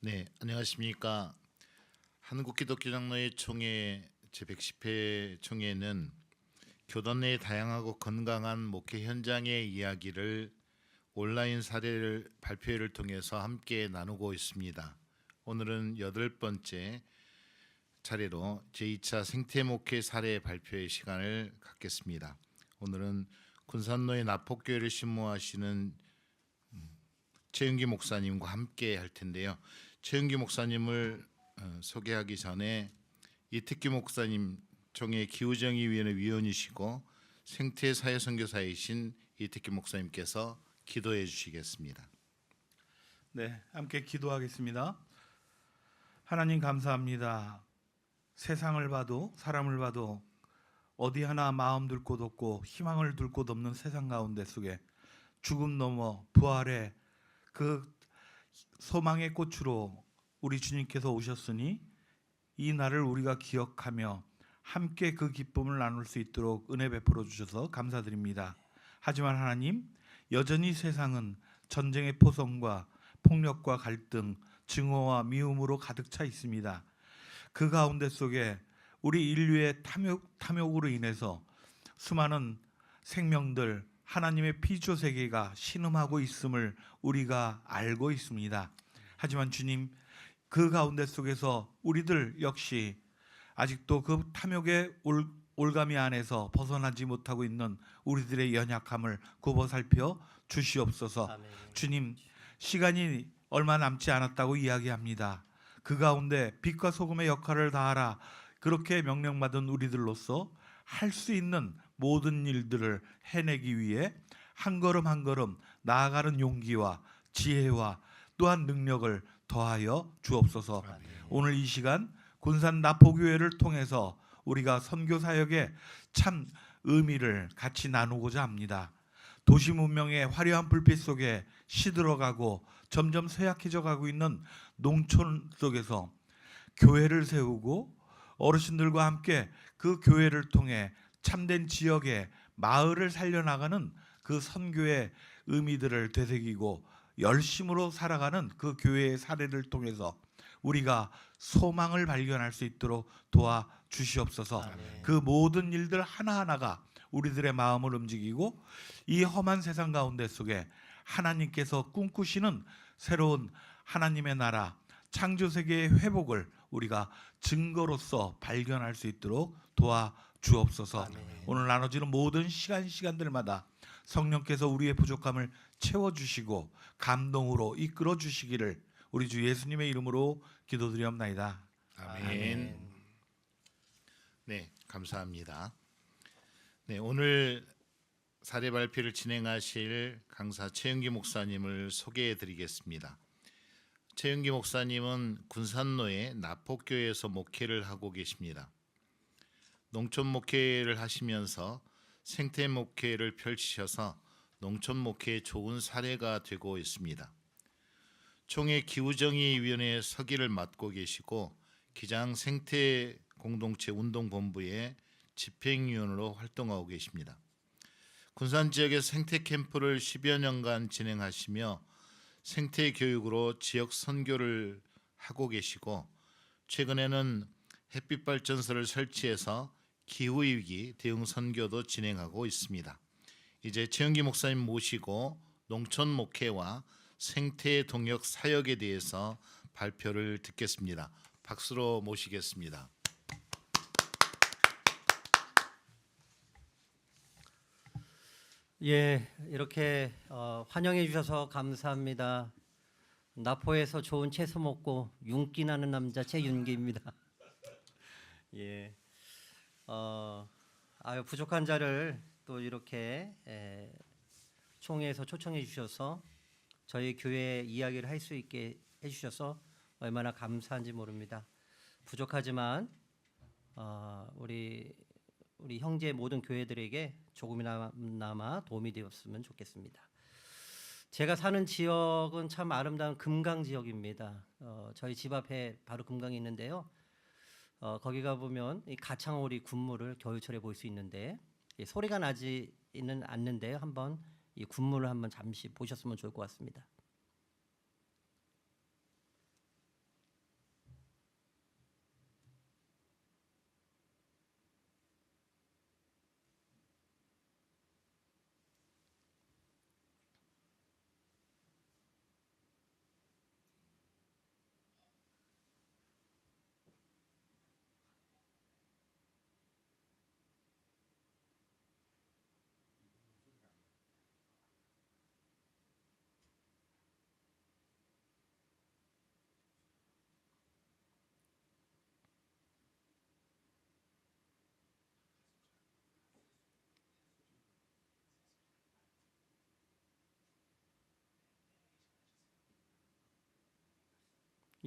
네, 안녕하십니까. 한국기독교장로회 총회 제110회 총회는 교단 내의 다양하고 건강한 목회 현장의 이야기를 온라인 사례를 발표회를 통해서 함께 나누고 있습니다. 오늘은 8번째 차례로 제2차 생태목회 사례 발표회 시간을 갖겠습니다. 오늘은 군산로의 나폭교회를 신무하시는 최윤기 목사님과 함께 할 텐데요. 최윤기 목사님을 소개하기 전에 이특기 목사님 총회 기후정의위원회 위원이시고 생태사회선교사이신 이특기 목사님께서 기도해 주시겠습니다. 네, 함께 기도하겠습니다. 하나님 감사합니다. 세상을 봐도 사람을 봐도 어디 하나 마음 둘 곳 없고 희망을 둘 곳 없는 세상 가운데 속에 죽음 넘어 부활의 그 소망의 꽃으로 우리 주님께서 오셨으니 이 날을 우리가 기억하며 함께 그 기쁨을 나눌 수 있도록 은혜 베풀어 주셔서 감사드립니다. 하지만 하나님, 여전히 세상은 전쟁의 포성과 폭력과 갈등, 증오와 미움으로 가득 차 있습니다. 그 가운데 속에 우리 인류의 탐욕으로 인해서 수많은 생명들, 하나님의 피조 세계가 신음하고 있음을 우리가 알고 있습니다. 하지만 주님, 그 가운데 속에서 우리들 역시 아직도 그 탐욕의 올가미 안에서 벗어나지 못하고 있는 우리들의 연약함을 굽어 살펴 주시옵소서. 아멘. 주님, 시간이 얼마 남지 않았다고 이야기합니다. 그 가운데 빛과 소금의 역할을 다하라, 그렇게 명령받은 우리들로서 할 수 있는 모든 일들을 해내기 위해 한 걸음 한 걸음 나아가는 용기와 지혜와 또한 능력을 더하여 주옵소서. 오늘 이 시간 군산 나포교회를 통해서 우리가 선교 사역에 참 의미를 같이 나누고자 합니다. 도시 문명의 화려한 불빛 속에 시들어가고 점점 쇠약해져 가고 있는 농촌 속에서 교회를 세우고 어르신들과 함께 그 교회를 통해 참된 지역의 마을을 살려나가는 그 선교의 의미들을 되새기고 열심으로 살아가는 그 교회의 사례를 통해서 우리가 소망을 발견할 수 있도록 도와 주시옵소서. 아멘. 그 모든 일들 하나하나가 우리들의 마음을 움직이고 이 험한 세상 가운데 속에 하나님께서 꿈꾸시는 새로운 하나님의 나라, 창조 세계의 회복을 우리가 증거로서 발견할 수 있도록 도와 주옵소서. 아멘. 오늘 나눠지는 모든 시간들마다 성령께서 우리의 부족함을 채워주시고 감동으로 이끌어 주시기를 우리 주 예수님의 이름으로 기도드리옵나이다. 아멘. 네, 감사합니다. 네, 오늘 사례 발표를 진행하실 강사 최윤기 목사님을 소개해 드리겠습니다. 최윤기 목사님은 군산로의 나폭교회에서 목회를 하고 계십니다. 농촌 목회를 하시면서 생태 목회를 펼치셔서 농촌 목회의 좋은 사례가 되고 있습니다. 총회 기후정의위원회 서기를 맡고 계시고 기장 생태 공동체 운동본부의 집행위원으로 활동하고 계십니다. 군산 지역의 생태 캠프를 10여 년간 진행하시며 생태 교육으로 지역 선교를 하고 계시고 최근에는 햇빛 발전소를 설치해서 기후위기 대응 선교도 진행하고 있습니다. 이제 최윤기 목사님 모시고 농촌 목회와 생태 동역 사역에 대해서 발표를 듣겠습니다. 박수로 모시겠습니다. 예, 이렇게 환영해 주셔서 감사합니다. 나포에서 좋은 채소 먹고 윤기 나는 남자 최윤기입니다. 예, 부족한 자를 또 이렇게 총회에서 초청해 주셔서 저희 교회 이야기를 할 수 있게 해주셔서 얼마나 감사한지 모릅니다. 부족하지만 우리 형제 모든 교회들에게 조금이나마 도움이 되었으면 좋겠습니다. 제가 사는 지역은 참 아름다운 금강 지역입니다. 저희 집 앞에 바로 금강이 있는데요. 거기 가 보면 이 가창오리 군무를 겨울철에 볼 수 있는데 소리가 나지는 않는데 한번 이 군무를 한번 잠시 보셨으면 좋을 것 같습니다.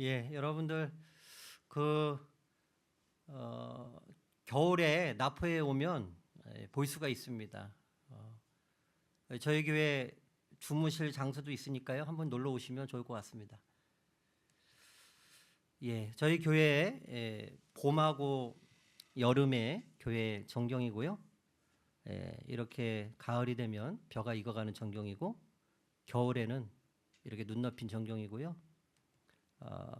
예, 여러분들 겨울에 나포에 오면 볼 수가 있습니다. 저희 교회 주무실 장소도 있으니까요. 한번 놀러 오시면 좋을 것 같습니다. 예, 저희 교회 봄하고 여름에 교회 정경이고요. 이렇게 가을이 되면 벼가 익어가는 정경이고 겨울에는 이렇게 눈 높인 정경이고요.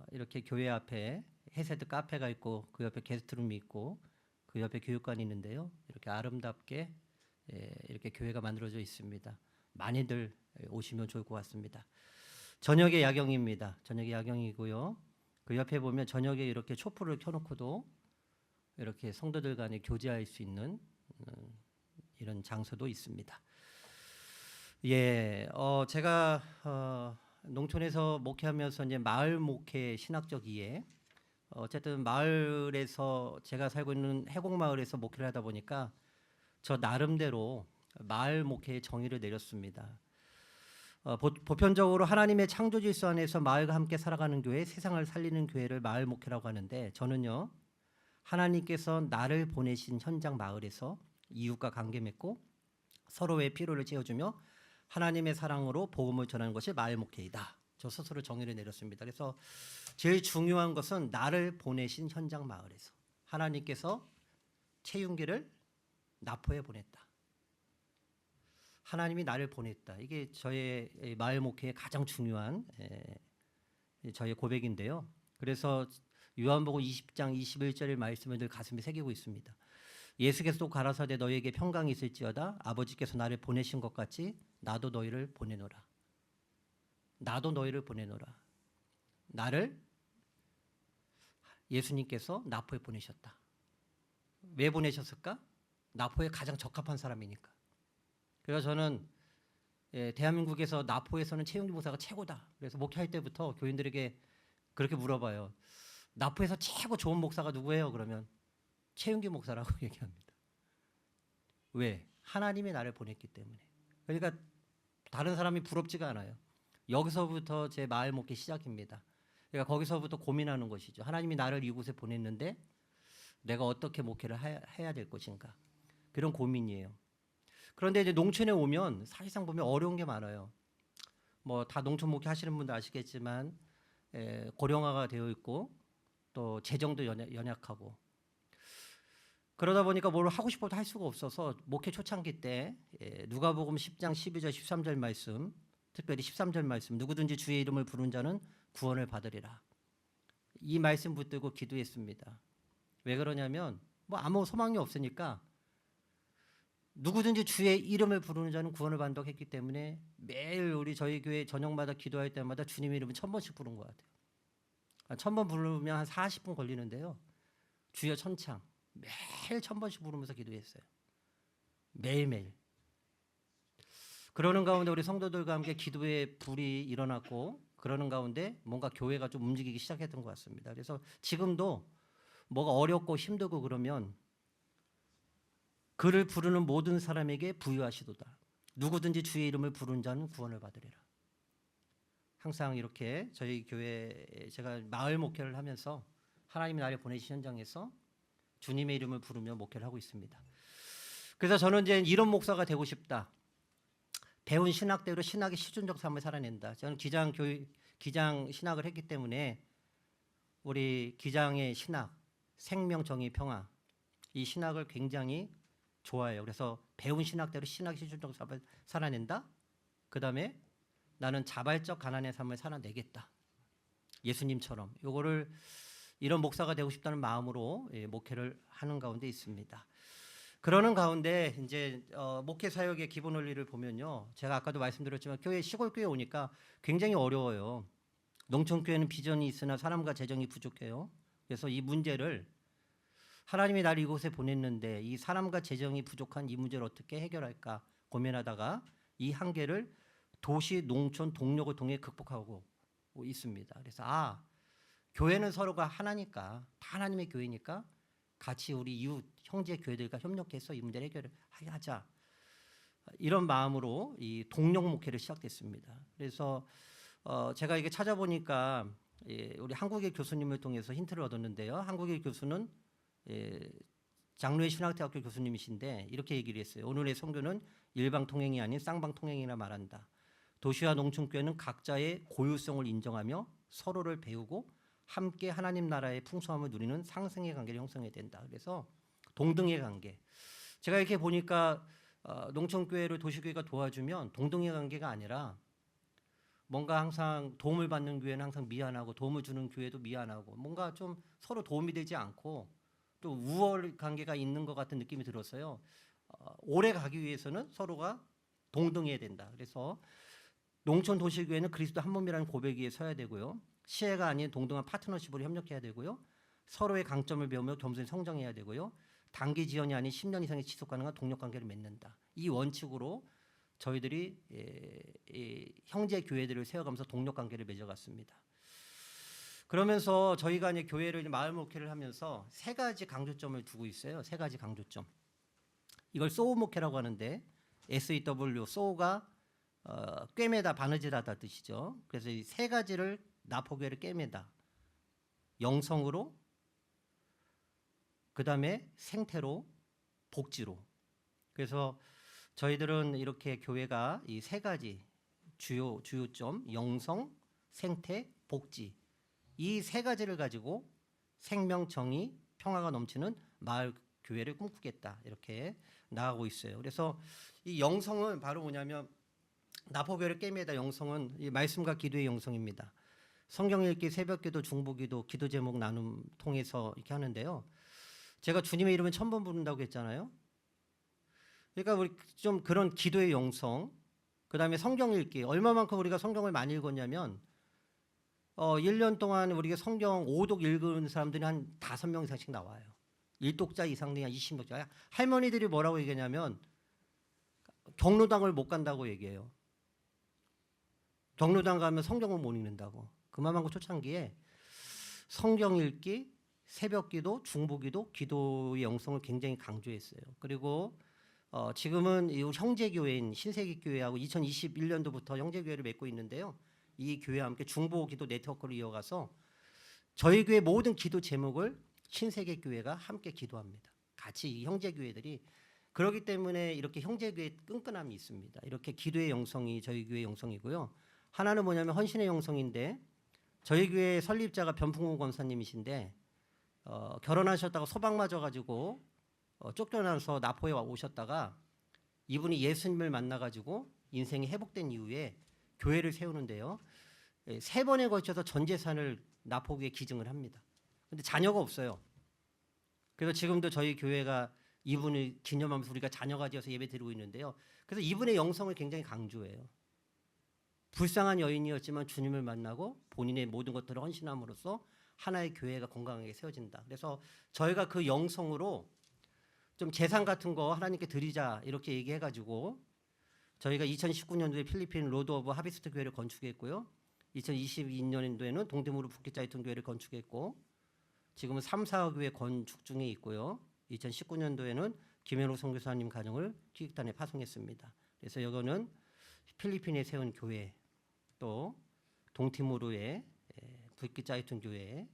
이렇게 교회 앞에 해세드 카페가 있고 그 옆에 게스트룸이 있고 그 옆에 교육관이 있는데요. 이렇게 아름답게 이렇게 교회가 만들어져 있습니다. 많이들 오시면 좋을 것 같습니다. 저녁에 야경입니다. 저녁에 야경이고요. 그 옆에 보면 저녁에 이렇게 촛불을 켜놓고도 이렇게 성도들 간에 교제할 수 있는 이런 장소도 있습니다. 예, 제가 농촌에서 목회하면서 이제 마을 목회 신학적 이해, 어쨌든 마을에서 제가 살고 있는 해곡 마을에서 목회를 하다 보니까 저 나름대로 마을 목회의 정의를 내렸습니다. 보편적으로 하나님의 창조 질서 안에서 마을과 함께 살아가는 교회, 세상을 살리는 교회를 마을 목회라고 하는데 저는요 하나님께서 나를 보내신 현장 마을에서 이웃과 관계 맺고 서로의 필요를 채워주며 하나님의 사랑으로 복음을 전하는 것이 마을 목회이다. 저 스스로 정의를 내렸습니다. 그래서 제일 중요한 것은 나를 보내신 현장 마을에서 하나님께서 채윤기를 나포에 보냈다. 하나님이 나를 보냈다. 이게 저의 마을 목회의 가장 중요한 저의 고백인데요. 그래서 요한복음 20장 21절의 말씀을 늘 가슴에 새기고 있습니다. 예수께서 또 가라사대 너희에게 평강이 있을지어다. 아버지께서 나를 보내신 것 같이 나도 너희를 보내노라. 나도 너희를 보내노라. 나를 예수님께서 나포에 보내셨다. 왜 보내셨을까? 나포에 가장 적합한 사람이니까. 그래서 저는 대한민국에서 나포에서는 최용기 목사가 최고다. 그래서 목회할 때부터 교인들에게 그렇게 물어봐요. 나포에서 최고 좋은 목사가 누구예요? 그러면 최용기 목사라고 얘기합니다. 왜? 하나님이 나를 보냈기 때문에. 그러니까 다른 사람이 부럽지가 않아요. 여기서부터 제 마을 목회 시작입니다. 그러니까 거기서부터 고민하는 것이죠. 하나님이 나를 이곳에 보냈는데 내가 어떻게 목회를 해야 될 것인가. 그런 고민이에요. 그런데 이제 농촌에 오면 사실상 보면 어려운 게 많아요. 뭐 다 농촌 목회 하시는 분들 아시겠지만 고령화가 되어 있고 또 재정도 연약하고 그러다 보니까 뭘 하고 싶어도 할 수가 없어서 목회 초창기 때 누가복음 10장 12절 13절 말씀, 특별히 13절 말씀, 누구든지 주의 이름을 부른 자는 구원을 받으리라. 이 말씀 붙들고 기도했습니다. 왜 그러냐면 뭐 아무 소망이 없으니까 누구든지 주의 이름을 부르는 자는 구원을 받는다고 했기 때문에 매일 우리 저희 교회 저녁마다 기도할 때마다 주님의 이름을 1000번씩 부른 것 같아요. 1000번 부르면 한 40분 걸리는데요. 주여 천창 매일 1000번씩 부르면서 기도했어요. 매일매일. 그러는 가운데 우리 성도들과 함께 기도의 불이 일어났고 그러는 가운데 뭔가 교회가 좀 움직이기 시작했던 것 같습니다. 그래서 지금도 뭐가 어렵고 힘들고 그러면 그를 부르는 모든 사람에게 부유하시도다. 누구든지 주의 이름을 부른 자는 구원을 받으리라. 항상 이렇게 저희 교회 제가 마을 목회를 하면서 하나님이 나를 보내신 현장에서 주님의 이름을 부르며 목회를 하고 있습니다. 그래서 저는 이제 이런 목사가 되고 싶다. 배운 신학대로 신학의 실존적 삶을 살아낸다. 저는 기장 신학을 했기 때문에 우리 기장의 신학, 생명, 정의, 평화 이 신학을 굉장히 좋아해요. 그래서 배운 신학대로 신학의 실존적 삶을 살아낸다. 그 다음에 나는 자발적 가난의 삶을 살아내겠다. 예수님처럼 요거를 이런 목사가 되고 싶다는 마음으로 목회를 하는 가운데 있습니다. 그러는 가운데 이제 목회 사역의 기본 원리를 보면요, 제가 아까도 말씀드렸지만 교회 시골 교회 오니까 굉장히 어려워요. 농촌 교회는 비전이 있으나 사람과 재정이 부족해요. 그래서 이 문제를 하나님이 나를 이곳에 보냈는데 이 사람과 재정이 부족한 이 문제를 어떻게 해결할까 고민하다가 이 한계를 도시, 농촌, 동력을 통해 극복하고 있습니다. 그래서 교회는 서로가 하나니까 다 하나님의 교회니까 같이 우리 이웃 형제 교회들과 협력해서 이 문제를 해결하자. 이런 마음으로 이 동력 목회를 시작됐습니다. 그래서 제가 이게 찾아보니까 우리 한국의 교수님을 통해서 힌트를 얻었는데요. 한국의 교수는 장로의 신학대학교 교수님이신데 이렇게 얘기를 했어요. 오늘의 선교는 일방통행이 아닌 쌍방통행이라 말한다. 도시와 농촌교회는 각자의 고유성을 인정하며 서로를 배우고 함께 하나님 나라의 풍성함을 누리는 상생의 관계를 형성해야 된다. 그래서 동등의 관계. 제가 이렇게 보니까 농촌교회를 도시교회가 도와주면 동등의 관계가 아니라 뭔가 항상 도움을 받는 교회는 항상 미안하고 도움을 주는 교회도 미안하고 뭔가 좀 서로 도움이 되지 않고 또 우월 관계가 있는 것 같은 느낌이 들었어요. 오래 가기 위해서는 서로가 동등해야 된다. 그래서 농촌 도시교회는 그리스도 한 몸이라는 고백 위에 서야 되고요. 시혜가 아닌 동등한 파트너십으로 협력해야 되고요. 서로의 강점을 배우며 겸손히 성장해야 되고요. 단기 지연이 아닌 10년 이상의 지속 가능한 동력 관계를 맺는다. 이 원칙으로 저희들이 형제 교회들을 세워가면서 동력 관계를 맺어갔습니다. 그러면서 저희가 이제 교회를 마을 목회를 하면서 세 가지 강조점을 두고 있어요. 세 가지 강조점. 이걸 소우 목회라고 하는데 SEW 소우가 꿰매다 바느질하다 뜻이죠. 그래서 이 세 가지를 나포교회를 꿰매다. 영성으로, 그 다음에 생태로, 복지로. 그래서 저희들은 이렇게 교회가 이 세 가지 주요점 영성, 생태, 복지 이 세 가지를 가지고 생명, 정의, 평화가 넘치는 마을 교회를 꿈꾸겠다 이렇게 나가고 있어요. 그래서 이 영성은 바로 뭐냐면 나포교회를 꿰매다 영성은 이 말씀과 기도의 영성입니다. 성경 읽기, 새벽기도, 중보기도, 기도 제목 나눔 통해서 이렇게 하는데요. 제가 주님의 이름을 1000번 부른다고 했잖아요. 그러니까 우리 좀 그런 기도의 영성, 그 다음에 성경 읽기, 얼마만큼 우리가 성경을 많이 읽었냐면 1년 동안 우리가 성경 5독 읽은 사람들이 한 5명 이상씩 나와요. 1독자 이상 한 20명. 할머니들이 뭐라고 얘기하냐면 경로당을 못 간다고 얘기해요. 경로당 가면 성경을 못 읽는다고. 그만한 거 초창기에 성경 읽기, 새벽기도, 중보기도, 기도의 영성을 굉장히 강조했어요. 그리고 지금은 이 형제교회인 신세기교회하고 2021년도부터 형제교회를 맺고 있는데요. 이 교회와 함께 중보기도 네트워크를 이어가서 저희 교회 모든 기도 제목을 신세계교회가 함께 기도합니다. 같이 이 형제교회들이 그렇기 때문에 이렇게 형제교회 끈끈함이 있습니다. 이렇게 기도의 영성이 저희 교회 영성이고요. 하나는 뭐냐면 헌신의 영성인데 저희 교회 설립자가 변풍호 권사님이신데 결혼하셨다가 소방 맞아가지고 쫓겨나서 나포에 오셨다가 이분이 예수님을 만나가지고 인생이 회복된 이후에 교회를 세우는데요. 3번에 걸쳐서 전 재산을 나포교에 기증을 합니다. 근데 자녀가 없어요. 그래서 지금도 저희 교회가 이분을 기념하면서 우리가 자녀가 되어서 예배 드리고 있는데요. 그래서 이분의 영성을 굉장히 강조해요. 불쌍한 여인이었지만 주님을 만나고 본인의 모든 것들을 헌신함으로써 하나의 교회가 건강하게 세워진다. 그래서 저희가 그 영성으로 좀 재산 같은 거 하나님께 드리자 이렇게 얘기해가지고 저희가 2019년도에 필리핀 로드 오브 하비스트 교회를 건축했고요. 2022년도에는 동대무르 북기자이튼 교회를 건축했고 지금은 3, 4교회 건축 중에 있고요. 2019년도에는 김현욱 선교사님 가정을 기획단에 파송했습니다. 그래서 이거는 필리핀에 세운 교회 또 동티모르의 북기자이튼 교회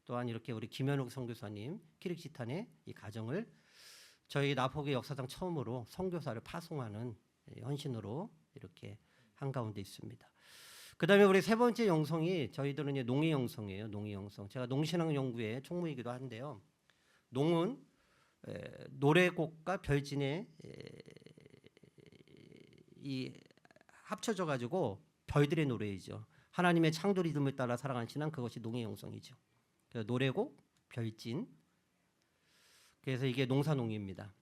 또한 이렇게 우리 김현욱 선교사님 키르기스탄의 이 가정을 저희 나포교 역사상 처음으로 선교사를 파송하는 헌신으로 이렇게 한가운데 있습니다. 그 다음에 우리 세 번째 영성이 저희들은 이제 농의 영성이에요. 농의 영성. 제가 농신앙연구회 총무이기도 한데요. 농은 노래곡과 별진의 이 합쳐져 가지고 별들의 노래이죠. 하나님의 창조 리듬을 따라 살아가는 신앙 그것이 농의 영성이죠. 그래서 노래곡, 별진. 그래서 이게 농사농이입니다.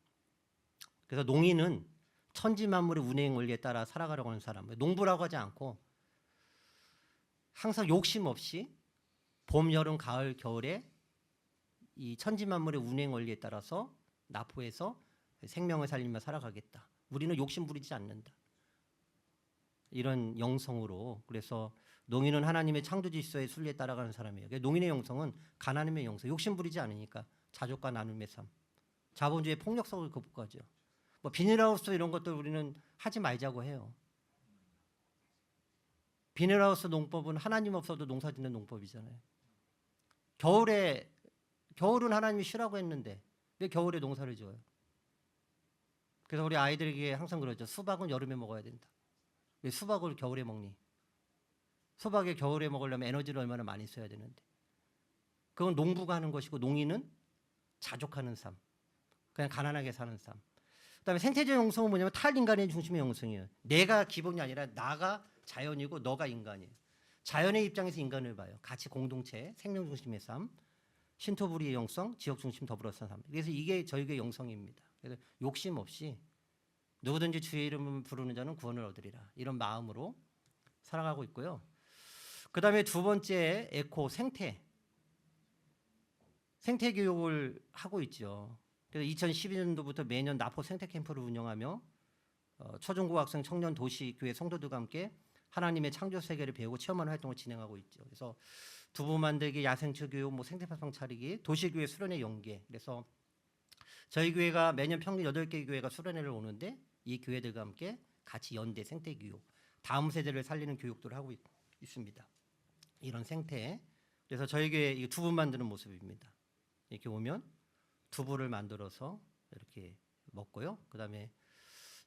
그래서 농인은 천지 만물의 운행 원리에 따라 살아가려고 하는 사람. 농부라고 하지 않고 항상 욕심 없이 봄, 여름, 가을, 겨울에 이 천지 만물의 운행 원리에 따라서 나포해서 생명을 살리며 살아가겠다. 우리는 욕심 부리지 않는다. 이런 영성으로 그래서 농인은 하나님의 창조 질서의 순리에 따라가는 사람이에요. 농인의 영성은 가나님의 영성, 욕심 부리지 않으니까 자족과 나눔의 삶, 자본주의 폭력성을 극복하죠. 뭐 비닐하우스 이런 것들 우리는 하지 말자고 해요. 비닐하우스 농법은 하나님 없어도 농사짓는 농법이잖아요. 겨울은 하나님이 쉬라고 했는데 왜 겨울에 농사를 지어요? 그래서 우리 아이들에게 항상 그러죠. 수박은 여름에 먹어야 된다. 왜 수박을 겨울에 먹니? 수박을 겨울에 먹으려면 에너지를 얼마나 많이 써야 되는데. 그건 농부가 하는 것이고 농인은 자족하는 삶. 그냥 가난하게 사는 삶. 그다음에 생태적 영성은 뭐냐면 탈인간의 중심의 영성이에요. 내가 기본이 아니라 나가 자연이고 너가 인간이에요. 자연의 입장에서 인간을 봐요. 같이 공동체, 생명 중심의 삶, 신토부리의 영성, 지역 중심 더불어 사는 삶. 그래서 이게 저희의 영성입니다. 그래서 욕심 없이 누구든지 주의 이름을 부르는 자는 구원을 얻으리라. 이런 마음으로 살아가고 있고요. 그다음에 두 번째 에코 생태 교육을 하고 있죠. 그래서 2012년도부터 매년 나포 생태 캠프를 운영하며 초중고 학생 청년 도시교회 성도들과 함께 하나님의 창조 세계를 배우고 체험하는 활동을 진행하고 있죠. 그래서 두부 만들기, 야생초 교육, 뭐 생태파상 차리기, 도시교회 수련회 연계. 그래서 저희 교회가 매년 평균 8개 교회가 수련회를 오는데 이 교회들과 함께 같이 연대 생태 교육, 다음 세대를 살리는 교육들을 하고 있습니다. 이런 생태. 그래서 저희 교회 이 두부 만드는 모습입니다. 이렇게 오면 두부를 만들어서 이렇게 먹고요. 그다음에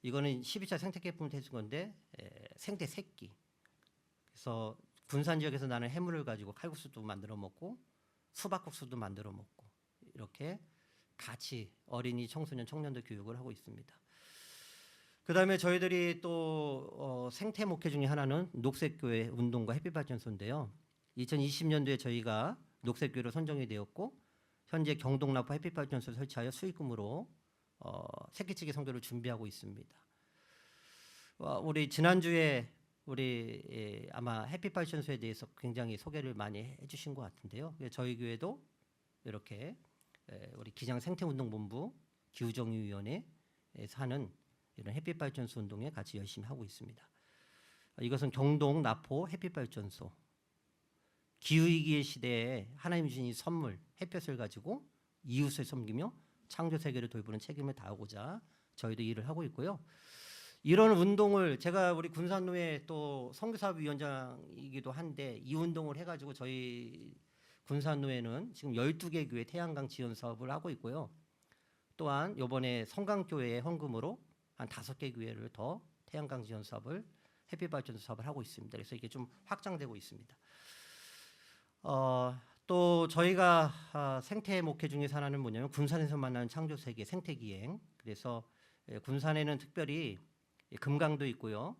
이거는 12차 생태 캠프를 해준 건데 생태 새끼. 그래서 군산 지역에서 나는 해물을 가지고 칼국수도 만들어 먹고 수박국수도 만들어 먹고 이렇게 같이 어린이, 청소년, 청년들 교육을 하고 있습니다. 그다음에 저희들이 또 생태 목회 중에 하나는 녹색교회 운동과 햇빛발전소인데요. 2020년도에 저희가 녹색교회로 선정이 되었고 현재 경동나포 햇빛발전소를 설치하여 수익금으로 새끼치기 성교를 준비하고 있습니다. 우리 지난주에 우리 아마 햇빛발전소에 대해서 굉장히 소개를 많이 해주신 것 같은데요. 저희 교회도 이렇게 우리 기장 생태운동본부 기후정의위원회에서 하는 이런 햇빛발전소 운동에 같이 열심히 하고 있습니다. 이것은 경동 나포 햇빛발전소. 기후위기의 시대에 하나님 주신 이 선물 햇볕을 가지고 이웃을 섬기며 창조 세계를 돌보는 책임을 다하고자 저희도 일을 하고 있고요. 이런 운동을 제가 우리 군산노회 또 선교사업위원장이기도 한데 이 운동을 해가지고 저희 군산노회는 지금 12개 교회 태양광 지원 사업을 하고 있고요. 또한 이번에 성강교회의 헌금으로 한 5개 교회를 더 태양광 지원 사업을 햇빛발전소 사업을 하고 있습니다. 그래서 이게 좀 확장되고 있습니다. 또 저희가 생태 목회 중에서 하나는 뭐냐면 군산에서 만나는 창조세계 생태기행. 그래서 군산에는 특별히 금강도 있고요.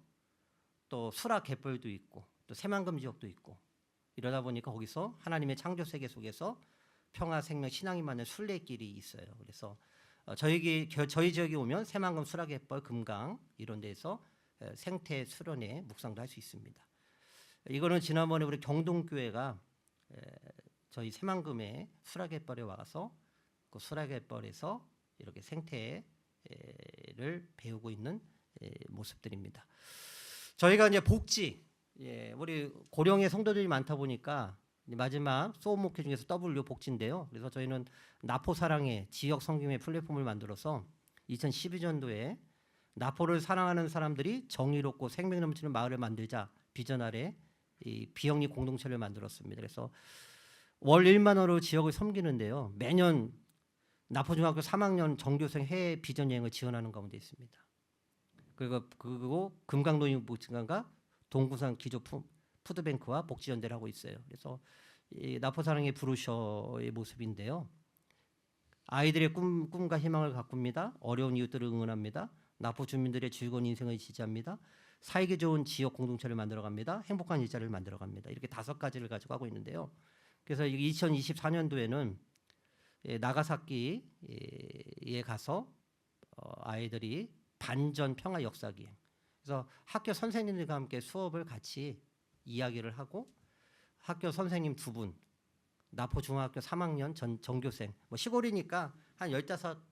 또 수락 갯벌도 있고 또 새만금 지역도 있고 이러다 보니까 거기서 하나님의 창조세계 속에서 평화, 생명, 신앙이 맞는 순례길이 있어요. 그래서 저희 지역에 오면 새만금, 수락 갯벌, 금강 이런 데서 생태 수련회 묵상도 할 수 있습니다. 이거는 지난번에 우리 경동교회가 저희 새만금의 수락갯벌에 와서 그 수락갯벌에서 이렇게 생태를 배우고 있는 모습들입니다. 저희가 이제 복지, 우리 고령의 성도들이 많다 보니까 마지막 소원 목회 중에서 W 복지인데요. 그래서 저희는 나포 사랑의 지역 성김의 플랫폼을 만들어서 2012년도에 나포를 사랑하는 사람들이 정의롭고 생명 넘치는 마을을 만들자 비전 아래 이 비영리 공동체를 만들었습니다. 그래서 월 1만 원으로 지역을 섬기는데요. 매년 나포중학교 3학년 정교생 해외 비전 여행을 지원하는 가운데 있습니다. 그리고 금강노인복지관과 동구산 기조 푸드뱅크와 복지연대를 하고 있어요. 그래서 이 나포사랑의 브로셔의 모습인데요. 아이들의 꿈과 희망을 가꿉니다. 어려운 이웃들을 응원합니다. 나포 주민들의 즐거운 인생을 지지합니다. 사이기 좋은 지역 공동체를 만들어갑니다. 행복한 일자리를 만들어갑니다. 이렇게 5가지를 가지고 하고 있는데요. 그래서 2024년도에는 나가사키에 가서 아이들이 반전 평화 역사기행. 그래서 학교 선생님들과 함께 수업을 같이 이야기를 하고 학교 선생님 2분, 나포 중학교 3학년 전교생, 뭐 시골이니까 한 15,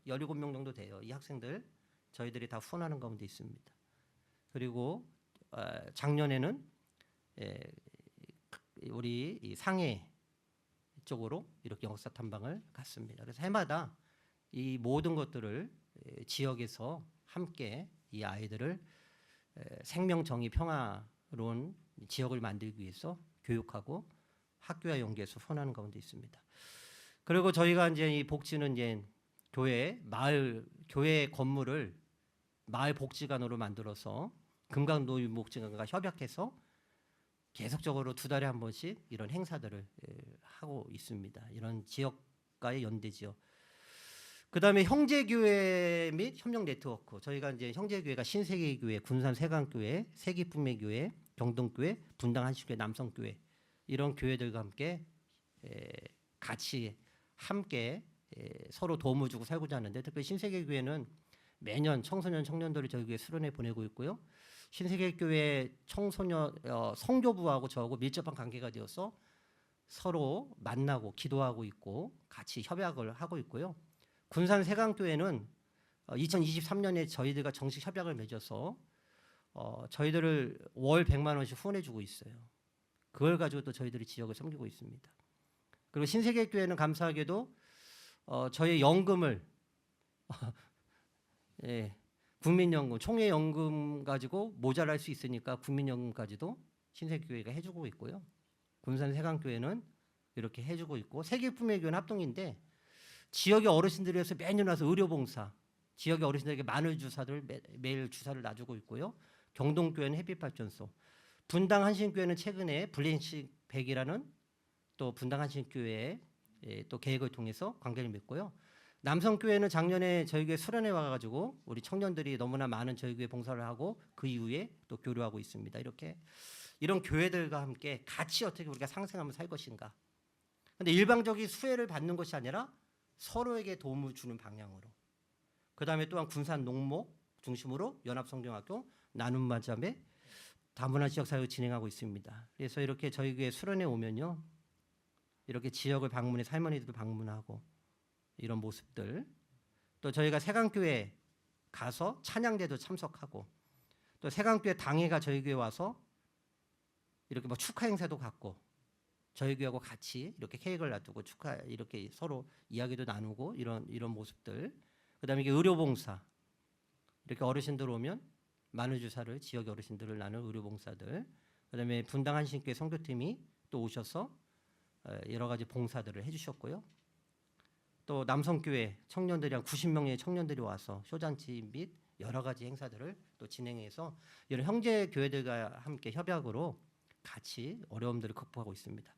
17명 정도 돼요. 이 학생들 저희들이 다 후원하는 가운데 있습니다. 그리고 작년에는 우리 상해 쪽으로 이렇게 역사 탐방을 갔습니다. 그래서 해마다 이 모든 것들을 지역에서 함께 이 아이들을 생명, 정의, 평화로운 지역을 만들기 위해서 교육하고 학교와 연계해서 후원하는 가운데 있습니다. 그리고 저희가 이제 이 복지는 이제 교회 건물을 마을 복지관으로 만들어서 금강노인복지관과 협약해서 계속적으로 2달에 한 번씩 이런 행사들을 하고 있습니다. 이런 지역과의 연대 지역. 그다음에 형제교회 및 협력 네트워크. 저희가 이제 형제교회가 신세계교회, 군산 세강교회, 세기품의교회, 경동교회, 분당 한신교회, 남성교회 이런 교회들과 함께 서로 도움을 주고 살고자 하는데, 특히 신세계교회는 매년 청소년 청년들을 저희 교회 수련회 보내고 있고요. 신세계교회 청소년 성교부하고 저하고 밀접한 관계가 되어서 서로 만나고 기도하고 있고 같이 협약을 하고 있고요. 군산 세강교회는 2023년에 저희들과 정식 협약을 맺어서 저희들을 월 100만 원씩 후원해주고 있어요. 그걸 가지고 또 저희들이 지역을 섬기고 있습니다. 그리고 신세계교회는 감사하게도 저희 연금을 국민연금, 총회연금 가지고 모자랄 수 있으니까 국민연금까지도 신세계교회가 해주고 있고요. 군산 세강교회는 이렇게 해주고 있고, 세계품의교회는 합동인데 지역의 어르신들이 해서 매년 와서 의료봉사, 지역의 어르신들에게 마늘 주사를 매일 주사를 놔주고 있고요. 경동교회는 햇빛발전소, 분당 한신교회는 최근에 블렌싱 100이라는 또 분당 한신교회의 또 계획을 통해서 관계를 맺고요. 남성교회는 작년에 저희 교회 수련회 와가지고 우리 청년들이 너무나 많은 저희 교회 봉사를 하고 그 이후에 또 교류하고 있습니다. 이런 교회들과 함께 같이 어떻게 우리가 상생하며 살 것인가. 근데 일방적인 수혜를 받는 것이 아니라 서로에게 도움을 주는 방향으로. 그 다음에 또한 군산 농목 중심으로 연합성경학교 나눔마자매 다문화 지역 사역을 진행하고 있습니다. 그래서 이렇게 저희 교회 수련회 오면요, 이렇게 지역을 방문해 할머니들도 방문하고 이런 모습들, 또 저희가 세강교회 가서 찬양대도 참석하고, 또 세강교회 당회가 저희 교회 와서 이렇게 축하 행사도 갖고 저희 교회하고 같이 이렇게 케이크를 놔두고 이렇게 서로 이야기도 나누고 이런 모습들. 그다음에 이게 의료봉사, 이렇게 어르신들 오면 마늘 주사를 지역의 어르신들을 나눈 의료봉사들. 그다음에 분당 한신교회 선교팀이 또 오셔서 여러 가지 봉사들을 해주셨고요. 또 남성교회 청년들이 한 90명의 청년들이 와서 쇼잔치 및 여러 가지 행사들을 또 진행해서 이런 형제 교회들과 함께 협약으로 같이 어려움들을 극복하고 있습니다.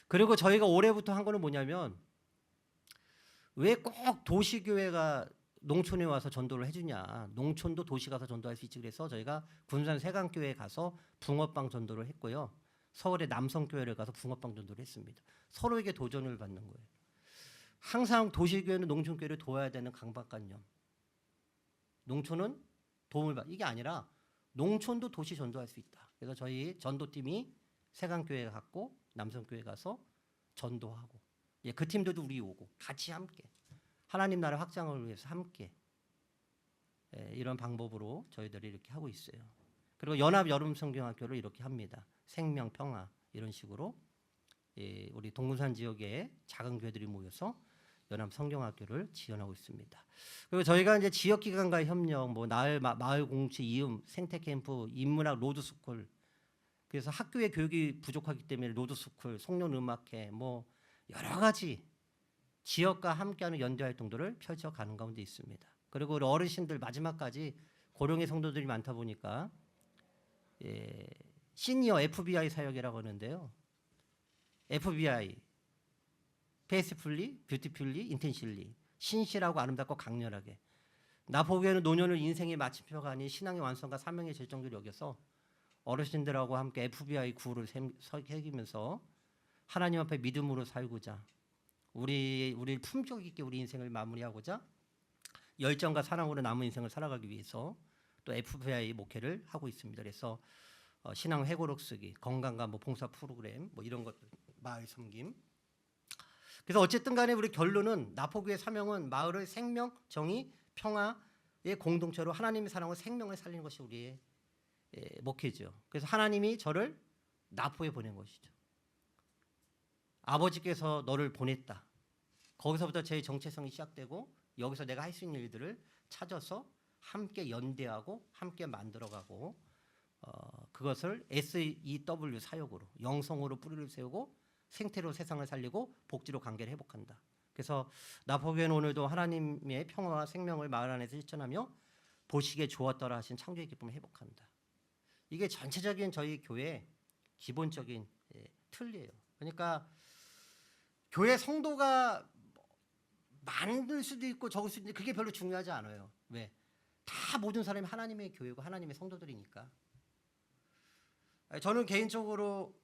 그리고 저희가 올해부터 한 거는 뭐냐면, 왜 꼭 도시교회가 농촌에 와서 전도를 해주냐, 농촌도 도시 가서 전도할 수 있지. 그래서 저희가 군산 세강교회에 가서 붕어빵 전도를 했고요. 서울의 남성교회를 가서 붕어빵 전도를 했습니다. 서로에게 도전을 받는 거예요. 항상 도시교회는 농촌교회를 도와야 되는 강박관념, 농촌은 도움을 이게 아니라 농촌도 도시 전도할 수 있다. 그래서 저희 전도팀이 세강교회에 갔고 남성교회 가서 전도하고, 그 팀들도 우리 오고 같이 함께 하나님 나라 확장을 위해서 함께 이런 방법으로 저희들이 이렇게 하고 있어요. 그리고 연합 여름 성경학교를 이렇게 합니다. 생명 평화 이런 식으로 우리 동군산 지역의 작은 교회들이 모여서 연합 성경학교를 지원하고 있습니다. 그리고 저희가 이제 지역 기관과의 협력, 마을 공치, 이음, 생태 캠프, 인문학 로드스쿨, 그래서 학교의 교육이 부족하기 때문에 로드스쿨, 송년 음악회, 여러 가지 지역과 함께하는 연대 활동들을 펼쳐가는 가운데 있습니다. 그리고 우리 어르신들 마지막까지 고령의 성도들이 많다 보니까 시니어 FBI 사역이라고 하는데요. FBI 페이스풀리, 뷰티풀리, 인텐실리, 신실하고 아름답고 강렬하게. 나 보기에는 노년을 인생의 마침표가 아닌 신앙의 완성과 사명의 절정기를 여겨서 어르신들하고 함께 FBI 구호를 새기면서 하나님 앞에 믿음으로 살고자, 우리 품격 있게 우리 인생을 마무리하고자 열정과 사랑으로 남은 인생을 살아가기 위해서 또 FBI 목회를 하고 있습니다. 그래서 신앙 회고록 쓰기, 건강과 봉사 프로그램 이런 것들, 마을 섬김. 그래서 어쨌든 간에 우리 결론은 나포교의 사명은 마을의 생명, 정의, 평화의 공동체로 하나님의 사랑과 생명을 살리는 것이 우리의 목회죠. 그래서 하나님이 저를 나포에 보낸 것이죠. 아버지께서 너를 보냈다. 거기서부터 제 정체성이 시작되고 여기서 내가 할 수 있는 일들을 찾아서 함께 연대하고 함께 만들어가고 그것을 SEW 사역으로 영성으로 뿌리를 세우고 생태로 세상을 살리고 복지로 관계를 회복한다. 그래서 나보기에는 오늘도 하나님의 평화와 생명을 마을 안에서 실천하며 보시기에 좋았더라 하신 창조의 기쁨을 회복한다. 이게 전체적인 저희 교회 기본적인 틀이에요. 그러니까 교회 성도가 많을 수도 있고 적을 수도 있는데 그게 별로 중요하지 않아요. 왜? 다 모든 사람이 하나님의 교회고 하나님의 성도들이니까. 저는 개인적으로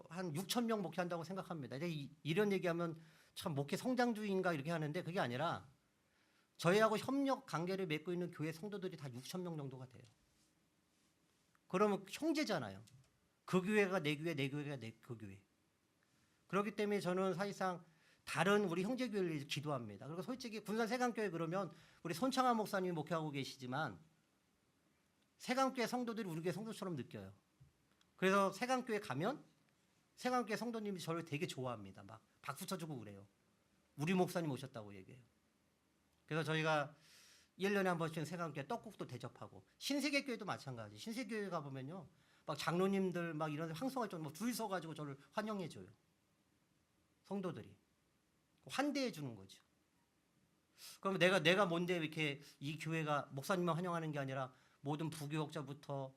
한 6천 명 목회한다고 생각합니다. 이런 얘기하면 참 목회 성장주의인가 이렇게 하는데 그게 아니라 저희하고 협력 관계를 맺고 있는 교회 성도들이 다 6천 명 정도가 돼요. 그러면 형제잖아요. 그 교회가 내 교회, 내 교회가 그 교회. 그렇기 때문에 저는 사실상 다른 우리 형제 교회를 위해서 기도합니다. 그리고 솔직히 군산 세강교회 그러면 우리 손창환 목사님이 목회하고 계시지만 세강교회 성도들이 우리 교회 성도처럼 느껴요. 그래서 세강교회 가면 세강교회 성도님이 저를 되게 좋아합니다. 막 박수 쳐주고 그래요. 우리 목사님 오셨다고 얘기해요. 그래서 저희가 1년에 한 번씩 세강교회 떡국도 대접하고 신세계교회도 마찬가지. 신세계교회 가보면요. 막 장로님들 막 이런 황송할 정도 줄 서가지고 저를 환영해줘요. 성도들이. 환대해 주는 거죠. 그럼 내가 뭔데 이렇게 이 교회가 목사님만 환영하는 게 아니라 모든 부교역자부터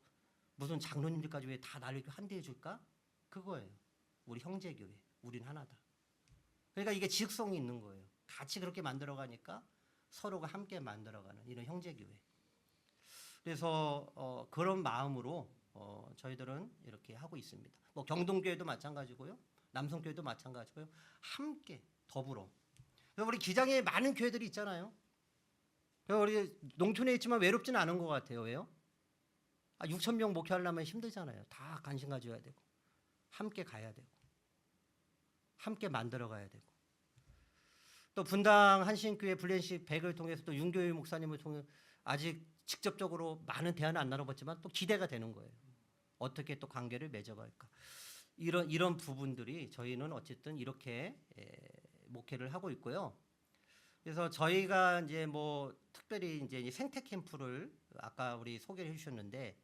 무슨 장로님들까지 왜 다 나를 이렇게 환대해 줄까? 그거예요. 우리 형제교회. 우린 하나다. 그러니까 이게 지속성이 있는 거예요. 같이 그렇게 만들어가니까 서로가 함께 만들어가는 이런 형제교회. 그래서 그런 마음으로 저희들은 이렇게 하고 있습니다. 뭐 경동교회도 마찬가지고요. 남성교회도 마찬가지고요. 함께 더불어. 우리 기장에 많은 교회들이 있잖아요. 우리 농촌에 있지만 외롭지는 않은 것 같아요. 왜요? 6천 명 목회하려면 힘들잖아요. 다 관심 가져야 되고 함께 가야 되고 함께 만들어 가야 되고 또 분당 한신교회 블렌식 100을 통해서 또 윤교일 목사님을 통해 아직 직접적으로 많은 대화는 안 나눠봤지만 또 기대가 되는 거예요. 어떻게 또 관계를 맺어갈까? 이런 부분들이 저희는 어쨌든 이렇게 목회를 하고 있고요. 그래서 저희가 이제 뭐 특별히 이제 생태 캠프를 아까 우리 소개를 해주셨는데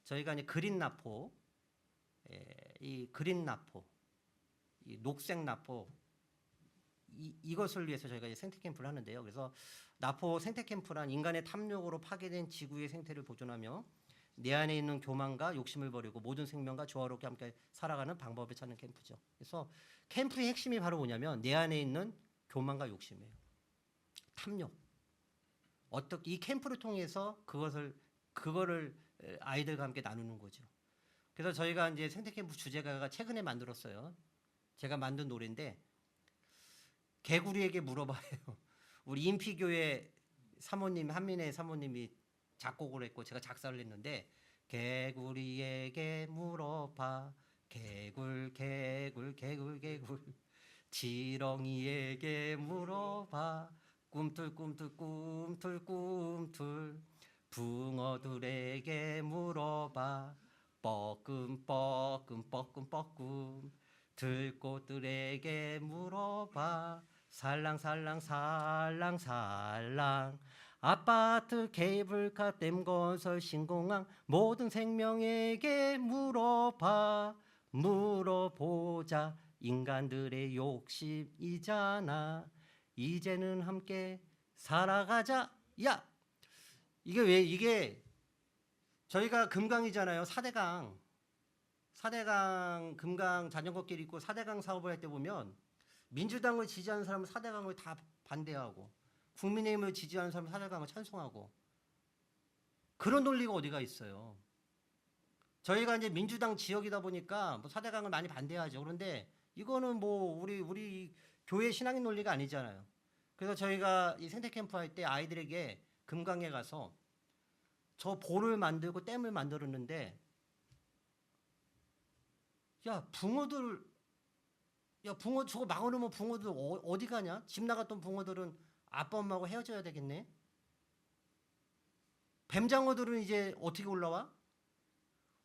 저희가 이제 그린 나포, 이 그린 나포, 이 녹색 나포 이것을 위해서 저희가 이제 생태 캠프를 하는데요. 그래서 나포 생태 캠프란 인간의 탐욕으로 파괴된 지구의 생태를 보존하며 내 안에 있는 교만과 욕심을 버리고 모든 생명과 조화롭게 함께 살아가는 방법을 찾는 캠프죠. 그래서 캠프의 핵심이 바로 뭐냐면 내 안에 있는 교만과 욕심이에요. 탐욕. 어떻게 이 캠프를 통해서 그거를 아이들과 함께 나누는 거죠. 그래서 저희가 이제 생태 캠프 주제가가 최근에 만들었어요. 제가 만든 노래인데 개구리에게 물어봐요. 우리 인피교회 사모님 한민혜 사모님이 작곡을 했고 제가 작사를 했는데 개구리에게 물어봐 개굴 지렁이에게 물어봐 꿈틀 붕어들에게 물어봐 뻐끔 들꽃들에게 물어봐 살랑 아파트 케이블카 댐 건설 신공항 모든 생명에게 물어보자 인간들의 욕심이잖아 이제는 함께 살아가자. 야 이게 저희가 금강이잖아요. 4대강 금강 자전거길 있고 4대강 사업을 할 때 보면 민주당을 지지하는 사람은 4대강을 다 반대하고 국민의힘을 지지하는 사람은 4대강을 찬송하고 그런 논리가 어디가 있어요. 저희가 이제 민주당 지역이다 보니까 뭐 4대강을 많이 반대하죠. 그런데 이거는 뭐 우리 교회 신앙의 논리가 아니잖아요. 그래서 저희가 이 생태 캠프 할 때 아이들에게 금강에 가서 저 볼을 만들고 댐을 만들었는데 붕어 저거 막아놓으면 붕어들 어디 가냐? 집 나갔던 붕어들은 아빠 엄마하고 헤어져야 되겠네. 뱀장어들은 이제 어떻게 올라와?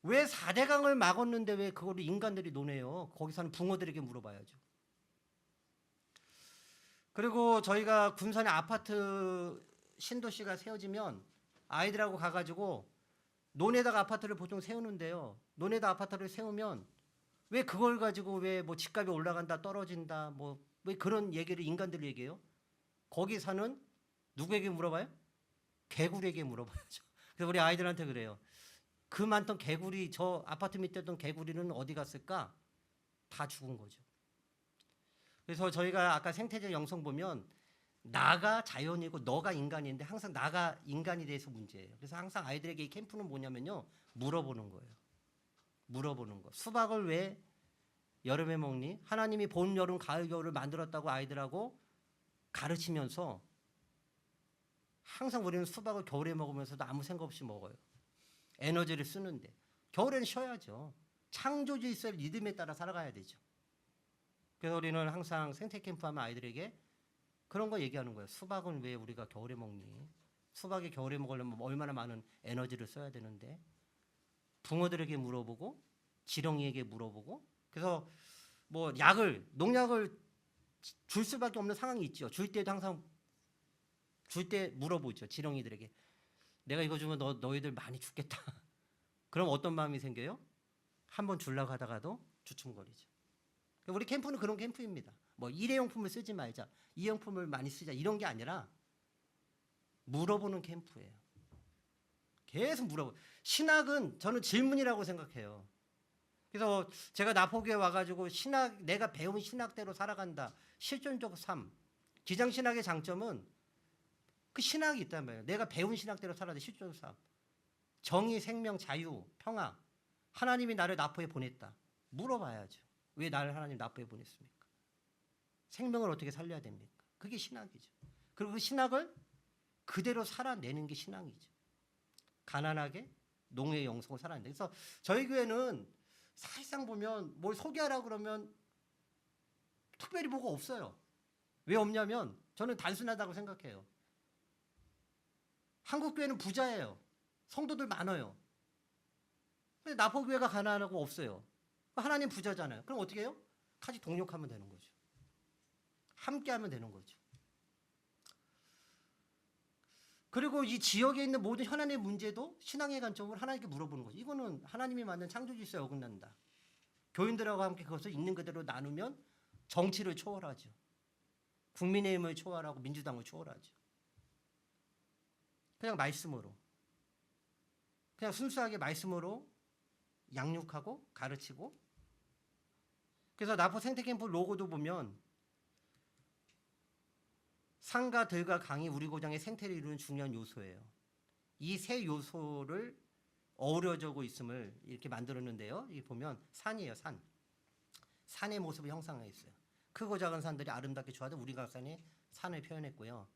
왜 4대강을 막았는데 왜 그거를 인간들이 논해요? 거기 사는 붕어들에게 물어봐야죠. 그리고 저희가 군산에 아파트 신도시가 세워지면 아이들하고 가가지고 논에다가 아파트를 보통 세우는데요. 논에다 아파트를 세우면 왜 그걸 가지고 왜 뭐 집값이 올라간다 떨어진다 뭐 왜 그런 얘기를 인간들이 얘기해요? 거기 사는 누구에게 물어봐요? 개구리에게 물어봐야죠. 그래서 우리 아이들한테 그래요. 그 많던 개구리 저 아파트 밑에 있던 개구리는 어디 갔을까? 다 죽은 거죠. 그래서 저희가 아까 생태적 영성 보면 나가 자연이고 너가 인간인데 항상 나가 인간이 돼서 문제예요. 그래서 항상 아이들에게 이 캠프는 뭐냐면요. 물어보는 거예요. 물어보는 거. 수박을 왜 여름에 먹니? 하나님이 봄, 여름, 가을, 겨울을 만들었다고 아이들하고 가르치면서 항상 우리는 수박을 겨울에 먹으면서도 아무 생각 없이 먹어요. 에너지를 쓰는데. 겨울에는 쉬어야죠. 창조질서의 리듬에 따라 살아가야 되죠. 그래서 우리는 항상 생태 캠프 하면 아이들에게 그런 거 얘기하는 거예요. 수박은 왜 우리가 겨울에 먹니? 수박이 겨울에 먹으려면 얼마나 많은 에너지를 써야 되는데. 붕어들에게 물어보고 지렁이에게 물어보고 그래서 뭐 농약을 줄 수밖에 없는 상황이 있죠. 줄 때도 항상 줄 때 물어보죠. 지렁이들에게. 내가 이거 주면 너희들 많이 죽겠다. 그럼 어떤 마음이 생겨요? 한번 주려고 하다가도 주춤거리죠. 우리 캠프는 그런 캠프입니다. 뭐 일회용품을 쓰지 말자. 일회용품을 많이 쓰자. 이런 게 아니라 물어보는 캠프예요. 계속 물어보. 신학은 저는 질문이라고 생각해요. 그래서 제가 나포교에 와가지고 내가 배운 신학대로 살아간다. 실존적 삶. 기장신학의 장점은 그 신학이 있단 말이에요. 내가 배운 신학대로 살아야 돼. 실존적 삶. 정의, 생명, 자유, 평화. 하나님이 나를 나포에 보냈다. 물어봐야죠. 왜 나를 하나님 나포에 보냈습니까? 생명을 어떻게 살려야 됩니까? 그게 신학이죠. 그리고 그 신학을 그대로 살아내는 게 신앙이죠. 가난하게 농의 영성을 살아낸다. 그래서 저희 교회는 사실상 보면 뭘 소개하라고 그러면 특별히 뭐가 없어요. 왜 없냐면 저는 단순하다고 생각해요. 한국 교회는 부자예요. 성도들 많아요. 근데 나포교회가 가난하고 없어요. 하나님 부자잖아요. 그럼 어떻게 해요? 같이 동력하면 되는 거죠. 함께 하면 되는 거죠. 그리고 이 지역에 있는 모든 현안의 문제도 신앙의 관점으로 하나님께 물어보는 거죠. 이거는 하나님이 만든 창조질서에 어긋난다. 교인들하고 함께 그것을 있는 그대로 나누면 정치를 초월하죠. 국민의힘을 초월하고 민주당을 초월하죠. 그냥 말씀으로. 그냥 순수하게 말씀으로 양육하고 가르치고. 그래서 나포 생태캠프 로고도 보면 산과 들과 강이 우리 고장의 생태를 이루는 중요한 요소예요. 이 세 요소를 어우러지고 있음을 이렇게 만들었는데요. 여기 보면 산이에요. 산의 모습을 형상화해 있어요. 크고 작은 산들이 아름답게 조화된 우리가 산을 표현했고요.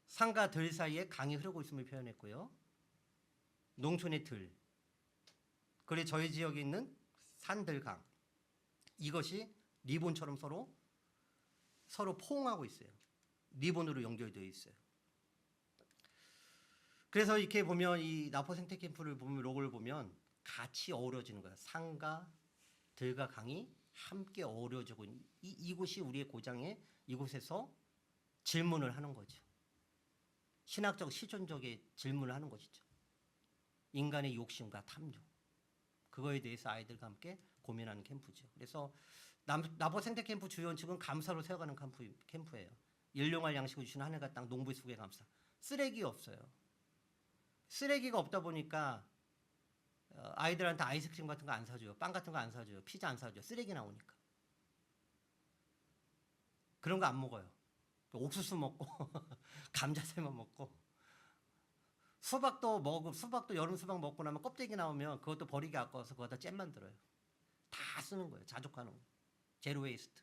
산과 들 사이에 강이 흐르고 있음을 표현했고요. 농촌의 들. 그리고 저희 지역에 있는 산들강. 이것이 리본처럼 서로 포옹하고 있어요. 리본으로 연결되어 있어요. 그래서 이렇게 보면 이 나포 생태 캠프를 보면 로고를 보면 같이 어우러지는 거예요. 산과 들과 강이 함께 어우러지고 있는 이곳이 우리의 고장에 이곳에서 질문을 하는 거죠. 신학적 실존적인 질문을 하는 것이죠. 인간의 욕심과 탐욕. 그거에 대해서 아이들과 함께 고민하는 캠프죠. 그래서 나포 생태 캠프 주요 원칙은 감사로 세워가는 캠프예요. 일용할 양식을 주시는 하늘과 땅 농부의 수고에 감사. 쓰레기 없어요. 쓰레기가 없다 보니까 아이들한테 아이스크림 같은 거 안 사줘요. 빵 같은 거 안 사줘요. 피자 안 사줘요. 쓰레기 나오니까. 그런 거 안 먹어요. 옥수수 먹고 감자새만 먹고 수박도 여름 수박 먹고 나면 껍데기 나오면 그것도 버리기 아까워서 그거다 잼 만들어요. 다 쓰는 거예요. 자족하는 거. 제로 웨이스트.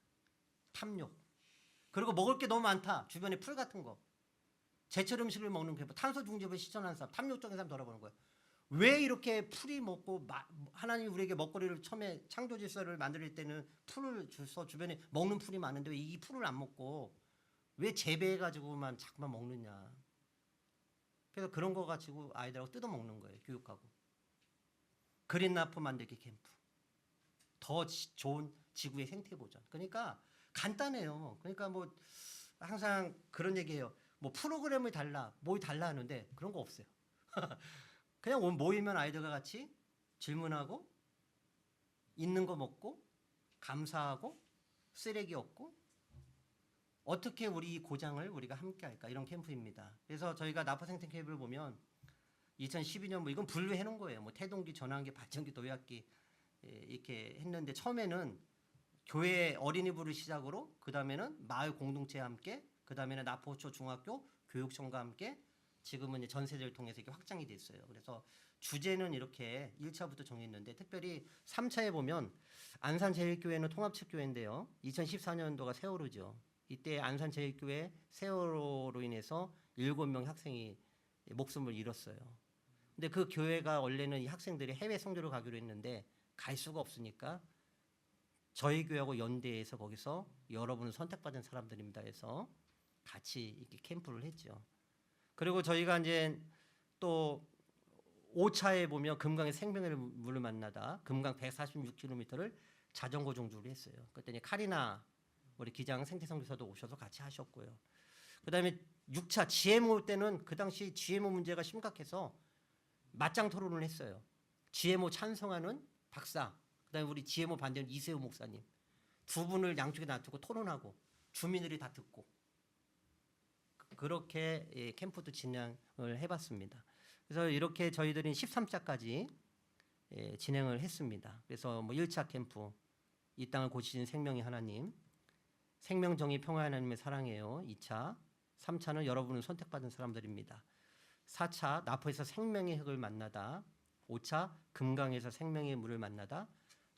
탐욕. 그리고 먹을 게 너무 많다. 주변에 풀 같은 거. 제철 음식을 먹는 게 탄소 중립을 실천하는 사람, 탐욕적인 사람 돌아보는 거예요. 왜 이렇게 풀이 먹고 하나님이 우리에게 먹거리를 처음에 창조 질서를 만들 때는 풀을 줘서 주변에 먹는 풀이 많은데 왜 이 풀을 안 먹고 왜 재배해가지고만 자꾸만 먹느냐. 그래서 그런 거 가지고 아이들하고 뜯어 먹는 거예요. 교육하고. 그린 나포 만들기 캠프. 더 좋은 지구의 생태 보전. 그러니까 간단해요. 그러니까 뭐 항상 그런 얘기해요. 뭐 프로그램을 뭘 달라 하는데 그런 거 없어요. 그냥 모이면 아이들과 같이 질문하고 있는 거 먹고 감사하고 쓰레기 없고 어떻게 우리 고장을 우리가 함께 할까 이런 캠프입니다. 그래서 저희가 나포 생태 캠프를 보면 2012년 뭐 이건 분류해 놓은 거예요. 뭐 태동기, 전환기, 발전기, 도약기 이렇게 했는데 처음에는 교회 어린이부를 시작으로 그 다음에는 마을 공동체와 함께 그 다음에는 나포초 중학교 교육청과 함께 지금은 이제 전세대를 통해서 이렇게 확장이 됐어요. 그래서 주제는 이렇게 1차부터 정했는데 특별히 3차에 보면 안산제일교회는 통합측교회인데요. 2014년도가 세월호죠. 이때 안산제일교회 세월호로 인해서 7명 학생이 목숨을 잃었어요. 근데 그 교회가 원래는 이 학생들이 해외 선교를 가기로 했는데 갈 수가 없으니까 저희 교회하고 연대해서 거기서 여러분은 선택받은 사람들입니다 해서 같이 이렇게 캠프를 했죠. 그리고 저희가 이제 또 5차에 보면 금강의 생명의 물을 만나다 금강 146km를 자전거 종주를 했어요. 그랬더니 카리나 우리 기장 생태선교사도 오셔서 같이 하셨고요. 그다음에 6차 GMO 때는 그 당시 GMO 문제가 심각해서 맞짱 토론을 했어요. GMO 찬성하는 박사, 그다음에 우리 GMO 반대하는 이세우 목사님 두 분을 양쪽에 놔두고 토론하고 주민들이 다 듣고 그렇게 캠프도 진행을 해봤습니다. 그래서 이렇게 저희들은 13차까지 진행을 했습니다. 그래서 뭐 1차 캠프 이 땅을 고치신 생명의 하나님, 생명 정의 평화의 하나님의 사랑이에요. 2차, 3차는 여러분을 선택받은 사람들입니다. 4차 나포에서 생명의 흙을 만나다, 5차 금강에서 생명의 물을 만나다,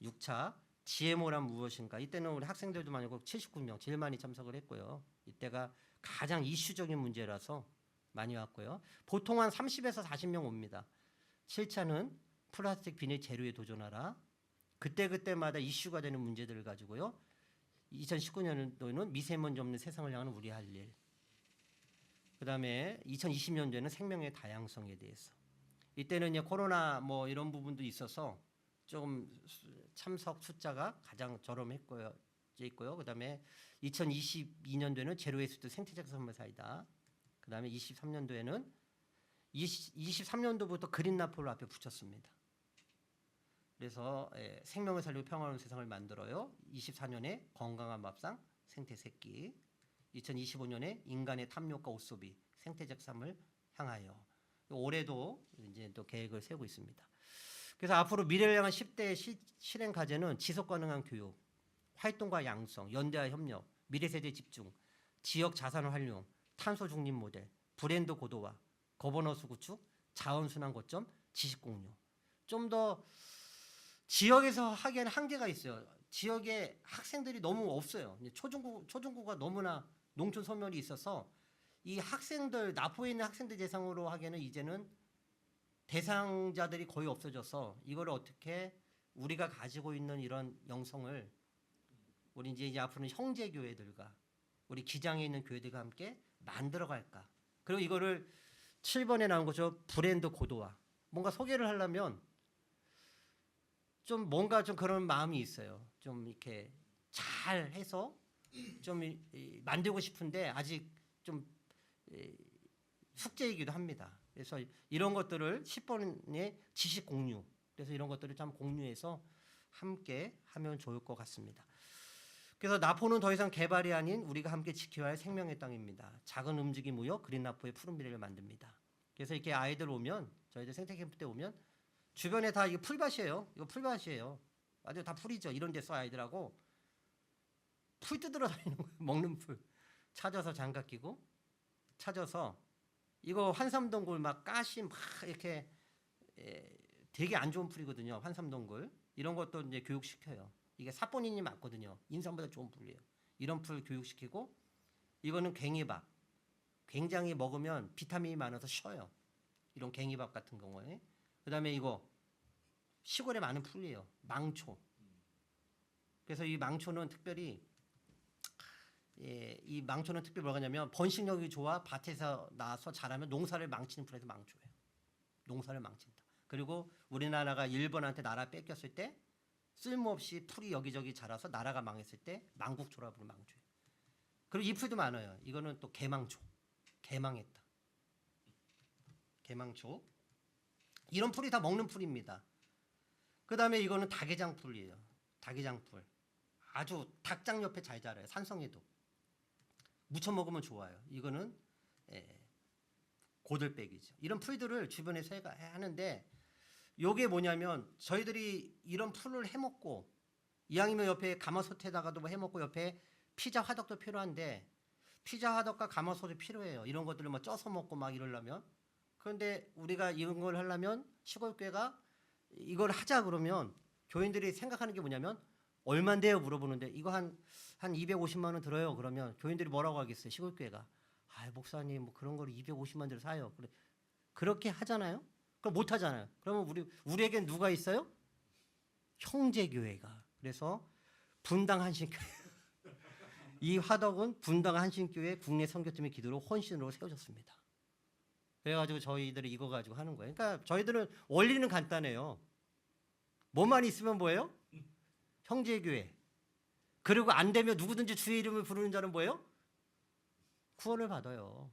6차 GMO란 무엇인가. 이때는 우리 학생들도 많이 오고 79명 제일 많이 참석을 했고요. 이때가 가장 이슈적인 문제라서 많이 왔고요. 보통 한 30에서 40명 옵니다. 7차는 플라스틱 비닐 재료에 도전하라. 그때마다 이슈가 되는 문제들을 가지고요. 2019년도에는 미세먼지 없는 세상을 향하는 우리 할 일. 그다음에 2020년도에는 생명의 다양성에 대해서. 이때는 이제 코로나 뭐 이런 부분도 있어서 조금 참석 숫자가 가장 저렴했고요. 그다음에 2022년도에는 제로웨이스트 생태적 선물사이다. 그다음에 23년도에는 23년도부터 그린나폴을 앞에 붙였습니다. 그래서 생명을 살리고 평화로운 세상을 만들어요. 24년에 건강한 밥상 생태새끼, 2025년에 인간의 탐욕과 옷소비 생태적 삶을 향하여. 올해도 이제 또 계획을 세우고 있습니다. 그래서 앞으로 미래를 향한 10대 실행 과제는 지속 가능한 교육, 활동과 양성, 연대와 협력, 미래 세대 집중, 지역 자산을 활용, 탄소 중립 모델, 브랜드 고도화, 거버넌스 구축, 자원 순환 거점, 지식 공유. 좀 더 지역에서 하기에는 한계가 있어요. 지역에 학생들이 너무 없어요. 초중고가 너무나 농촌 소멸이 있어서 이 학생들 나포에 있는 학생들 대상으로 하기에는 이제는 대상자들이 거의 없어져서 이걸 어떻게 우리가 가지고 있는 이런 영성을 우리 이제 앞으로는 형제 교회들과 우리 기장에 있는 교회들과 함께 만들어 갈까. 그리고 이거를 7번에 나온 거죠. 브랜드 고도화. 뭔가 소개를 하려면 좀 뭔가 좀 그런 마음이 있어요. 좀 이렇게 잘 해서 좀 만들고 싶은데 아직 좀 숙제이기도 합니다. 그래서 이런 것들을 10번의 지식 공유. 그래서 이런 것들을 좀 공유해서 함께 하면 좋을 것 같습니다. 그래서 나포는 더 이상 개발이 아닌 우리가 함께 지켜야 할 생명의 땅입니다. 작은 움직임 무역 그린나포의 푸른 미래를 만듭니다. 그래서 이렇게 아이들 오면 저희들 생태캠프 때 오면 주변에 다 이게 풀밭이에요. 이거 풀밭이에요. 아주 다 풀이죠. 이런 데서 아이들하고 풀 뜯으러 다니는 거예요. 먹는 풀 찾아서 장갑 끼고 찾아서 이거 환삼동굴 막 가시 막 이렇게 되게 안 좋은 풀이거든요. 환삼동굴 이런 것도 이제 교육시켜요. 이게 사포닌이 맞거든요. 인삼보다 좋은 풀이에요. 이런 풀 교육시키고 이거는 괭이밥. 굉장히 먹으면 비타민이 많아서 쉬어요. 이런 괭이밥 같은 경우에. 그다음에 이거 시골에 많은 풀이에요. 망초. 그래서 이 망초는 특별히 이 망초는 특별히 뭐냐면 번식력이 좋아 밭에서 나서 자라면 농사를 망치는 풀에서 망초예요. 농사를 망친다. 그리고 우리나라가 일본한테 나라 뺏겼을 때 쓸모없이 풀이 여기저기 자라서 나라가 망했을 때 망국초라 부르는 망초예요. 그리고 이 풀도 많아요. 이거는 또 개망초. 개망했다. 개망초. 이런 풀이 다 먹는 풀입니다. 그다음에 이거는 다게장 풀이에요. 다게장 풀. 아주 닭장 옆에 잘 자라요. 산성에도. 무쳐 먹으면 좋아요. 이거는 고들빼기죠. 이런 풀들을 주변에서 하는데 요게 뭐냐면 저희들이 이런 풀을 해먹고 이왕이면 옆에 가마솥에다가도 뭐 해먹고 옆에 피자 화덕도 필요한데 피자 화덕과 가마솥이 필요해요. 이런 것들을 뭐 쪄서 먹고 막 이러려면. 그런데 우리가 이런 걸 하려면 시골교회가 이걸 하자 그러면 교인들이 생각하는 게 뭐냐면 얼만데요 물어보는데 이거 한 250만 원 들어요. 그러면 교인들이 뭐라고 하겠어요? 시골교회가 아 목사님 뭐 그런 걸 250만 대로 사요. 그래 그렇게 하잖아요. 그럼 못 하잖아요. 그러면 우리에겐 누가 있어요? 형제교회가. 그래서 분당 한신교회. 이 화덕은 분당 한신교회 국내 선교팀의 기도로 헌신으로 세워졌습니다. 그래가지고 저희들이 이거 가지고 하는 거예요. 그러니까 저희들은 원리는 간단해요. 뭐만 있으면 뭐예요? 형제교회. 그리고 안 되면 누구든지 주의 이름을 부르는 자는 뭐예요? 구원을 받아요.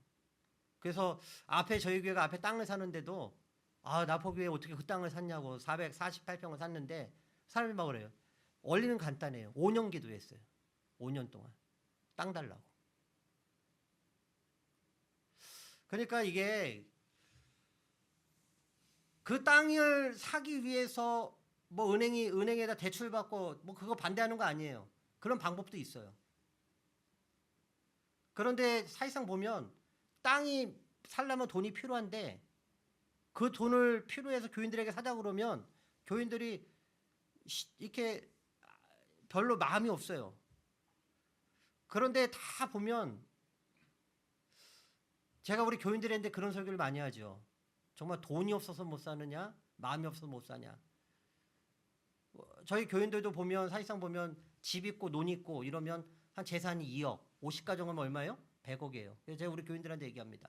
그래서 앞에 저희 교회가 앞에 땅을 사는데도 아 나포교회 어떻게 그 땅을 샀냐고 448평을 샀는데 사람이 막 그래요. 원리는 간단해요. 5년 기도했어요. 5년 동안 땅 달라고. 그러니까 이게 그 땅을 사기 위해서 뭐 은행에다 대출 받고 뭐 그거 반대하는 거 아니에요. 그런 방법도 있어요. 그런데 사실상 보면 땅이 살려면 돈이 필요한데 그 돈을 필요해서 교인들에게 사자 그러면 교인들이 이렇게 별로 마음이 없어요. 그런데 다 보면 제가 우리 교인들한테 그런 설교를 많이 하죠. 정말 돈이 없어서 못 사느냐, 마음이 없어서 못 사냐. 저희 교인들도 보면 사실상 보면 집 있고 논 있고 이러면 한 재산이 2억, 50가정이면 얼마예요? 100억이에요. 그래서 제가 우리 교인들한테 얘기합니다.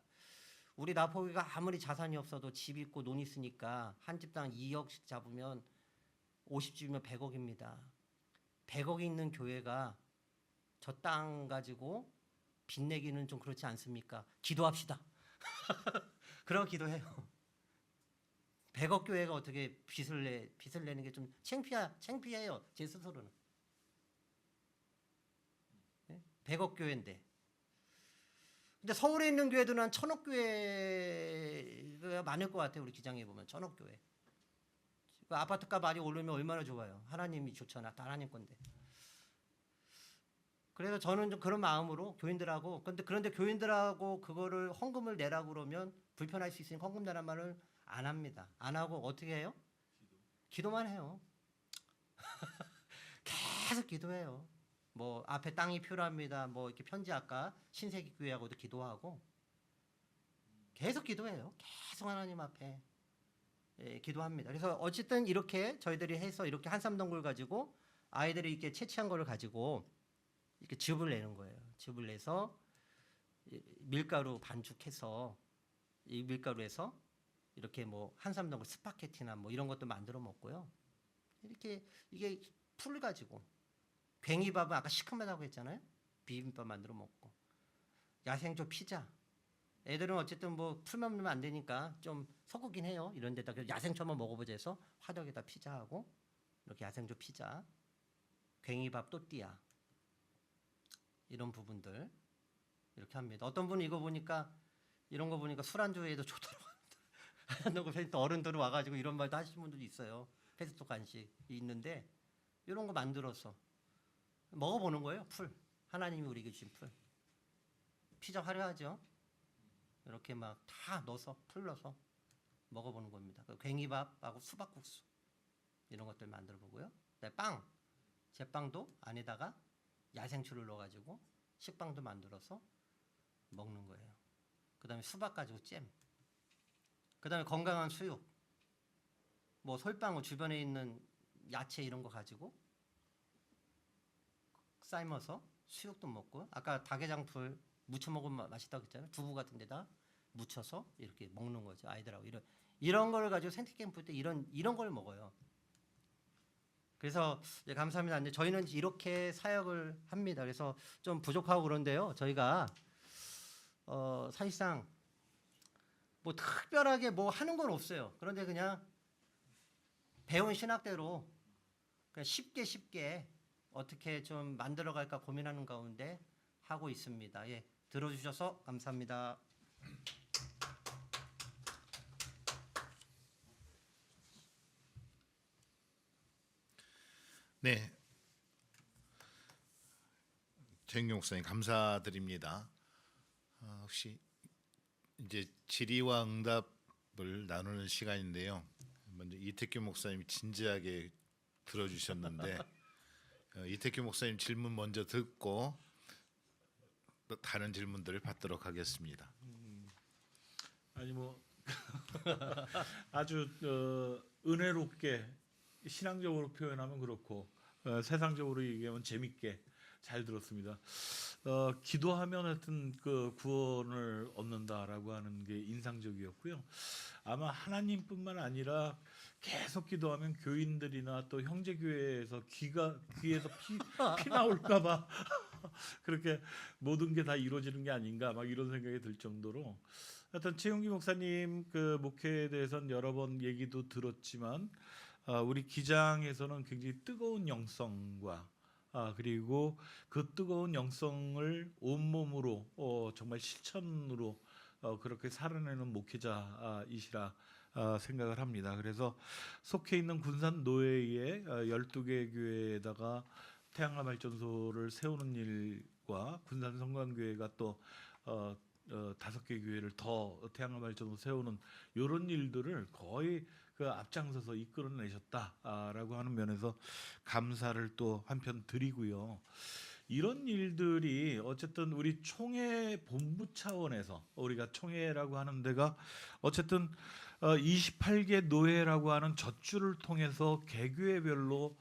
우리 나포교가 아무리 자산이 없어도 집 있고 논 있으니까 한 집당 2억씩 잡으면 50집이면 100억입니다. 100억이 있는 교회가 저 땅 가지고 빚내기는 좀 그렇지 않습니까? 기도합시다. 그런 기도해요. 100억 교회가 어떻게 빚을 내는 게 좀 창피해요. 제 스스로는. 100억 교회인데. 근데 서울에 있는 교회들은 한 1000억 교회가 많을 것 같아요. 우리 기장에 보면 1000억 교회. 아파트값 많이 오르면 얼마나 좋아요. 하나님이 좋잖아. 다 하나님 건데. 그래서 저는 좀 그런 마음으로 교인들하고 그런데 교인들하고 그거를 헌금을 내라고 그러면 불편할 수 있으니까 헌금 내란 말을 안 합니다. 안 하고 어떻게 해요? 기도만 해요. 계속 기도해요. 뭐 앞에 땅이 필요합니다. 뭐 이렇게 편지 아까 신세기 교회하고도 기도하고 계속 기도해요. 계속 하나님 앞에 기도합니다. 그래서 어쨌든 이렇게 저희들이 해서 이렇게 한삼동굴 가지고 아이들이 이렇게 채취한 거를 가지고 이렇게 즙을 내는 거예요. 즙을 내서 밀가루 반죽해서 이 밀가루에서 이렇게 뭐 한삼동굴 스파게티나 뭐 이런 것도 만들어 먹고요. 이렇게 이게 풀 가지고 괭이밥은 아까 시큼하다고 했잖아요. 비빔밥 만들어 먹고 야생조 피자. 애들은 어쨌든 뭐 풀만 넣으면 안 되니까 좀 섞긴 해요. 이런 데다 야생초만 먹어보자 해서 화덕에다 피자하고 이렇게 야생조 피자, 괭이밥 또띠아 이런 부분들 이렇게 합니다. 어떤 분은 이거 보니까 이런 거 보니까 술안주에도 좋더라고요. 또 어른들은 와가지고 이런 말도 하시는 분들도 있어요. 페스토 간식이 있는데 이런 거 만들어서 먹어보는 거예요. 풀. 하나님이 우리에게 주신 풀. 피자 화려하죠. 이렇게 막 다 넣어서 풀 넣어서 먹어보는 겁니다. 괭이밥하고 수박국수 이런 것들 만들어 보고요. 빵. 제빵도 안에다가 야생초를 넣어가지고 식빵도 만들어서 먹는 거예요. 그 다음에 수박 가지고 잼. 그 다음에 건강한 수육. 뭐 솔방울 주변에 있는 야채 이런 거 가지고 삶아서 수육도 먹고 아까 닭게장풀 무쳐 먹으면 맛있다고 했잖아요. 두부 같은 데다 묻혀서 이렇게 먹는 거죠. 아이들하고 이런 걸 가지고 생태캠프 때 이런 걸 먹어요. 그래서 감사합니다. 이제 저희는 이렇게 사역을 합니다. 그래서 좀 부족하고 그런데요. 저희가 사실상 뭐 특별하게 뭐 하는 건 없어요. 그런데 그냥 배운 신학대로 그냥 쉽게 어떻게 좀 만들어갈까 고민하는 가운데 하고 있습니다. 예, 들어주셔서 감사합니다. 네, 최영경 목사님 감사드립니다. 혹시 이제 질의와 응답을 나누는 시간인데요. 먼저 이태규 목사님이 진지하게 들어주셨는데 이태규 목사님 질문 먼저 듣고 또 다른 질문들을 받도록 하겠습니다. 아니 뭐 아주 은혜롭게 신앙적으로 표현하면 그렇고 세상적으로 얘기하면 재밌게 잘 들었습니다. 기도하면 하여튼 그 구원을 얻는다라고 하는 게 인상적이었고요. 아마 하나님뿐만 아니라 계속 기도하면 교인들이나 또 형제교회에서 귀에서 피 나올까봐 그렇게 모든 게 다 이루어지는 게 아닌가 막 이런 생각이 들 정도로 하여튼 최용기 목사님 그 목회에 대해서는 여러 번 얘기도 들었지만 우리 기장에서는 굉장히 뜨거운 영성과 그리고 그 뜨거운 영성을 온몸으로 정말 실천으로 그렇게 살아내는 목회자이시라 생각을 합니다. 그래서 속해 있는 군산 노회의 12개 교회에다가 태양감 발전소를 세우는 일과 군산 성광교회가 또 5개 교회를 더 태양감 발전소 세우는 이런 일들을 거의 그 앞장서서 이끌어내셨다라고 하는 면에서 감사를 또 한편 드리고요. 이런 일들이 어쨌든 우리 총회 본부 차원에서 우리가 총회라고 하는 데가 어쨌든 28개 노회라고 하는 젖줄을 통해서 개교회별로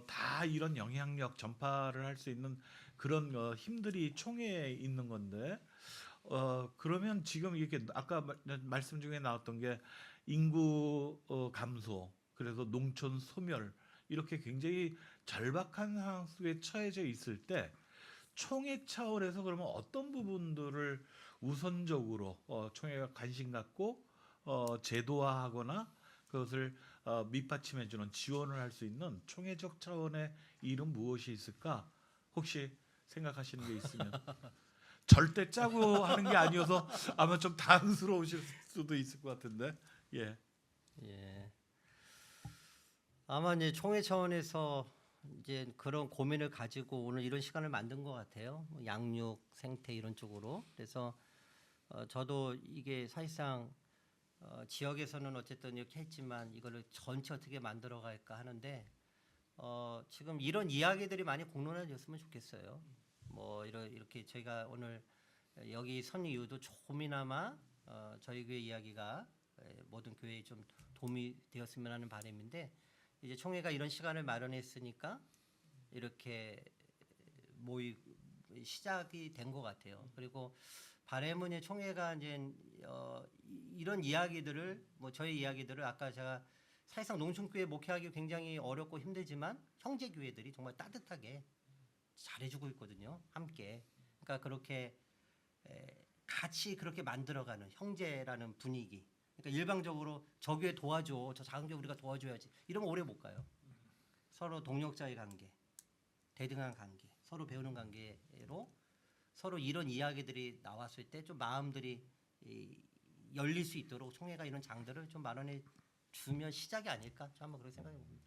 다 이런 영향력 전파를 할 수 있는 그런 힘들이 총회에 있는 건데 그러면 지금 이렇게 아까 말씀 중에 나왔던 게 인구 감소, 그래서 농촌 소멸 이렇게 굉장히 절박한 상황 속에 처해져 있을 때 총회 차원에서 그러면 어떤 부분들을 우선적으로 총회가 관심 갖고 제도화하거나 그것을 밑받침해주는 지원을 할 수 있는 총회적 차원의 일은 무엇이 있을까? 혹시 생각하시는 게 있으면 절대 짜고 하는 게 아니어서 아마 좀 당스러우실 수도 있을 것 같은데 예. 예. 아마 이제 총회 차원에서 이제 그런 고민을 가지고 오늘 이런 시간을 만든 것 같아요. 뭐 양육, 생태 이런 쪽으로. 그래서 저도 이게 사실상 지역에서는 어쨌든 이렇게 했지만 이거를 전체 어떻게 만들어 갈까 하는데 지금 이런 이야기들이 많이 공론화됐으면 좋겠어요. 뭐 이렇게 저희가 오늘 여기 선 이유도 조금이나마 저희 교회 이야기가 모든 교회에 좀 도움이 되었으면 하는 바람인데 이제 총회가 이런 시간을 마련했으니까 이렇게 시작이 된 것 같아요. 그리고 바람은 총회가 이제 이런 이야기들을 뭐 저희 이야기들을 아까 제가 사실상 농촌교회 목회하기 굉장히 어렵고 힘들지만 형제 교회들이 정말 따뜻하게 잘해주고 있거든요. 함께. 그러니까 그렇게 같이 그렇게 만들어가는 형제라는 분위기. 그러니까 일방적으로 저 교회 도와줘, 저 작은 교회 우리가 도와줘야지. 이러면 오래 못 가요. 서로 동력자의 관계, 대등한 관계, 서로 배우는 관계로 서로 이런 이야기들이 나왔을 때 좀 마음들이 열릴 수 있도록 총회가 이런 장들을 좀 마련해 주면 시작이 아닐까? 저 한번 그렇게 생각해 봅니다.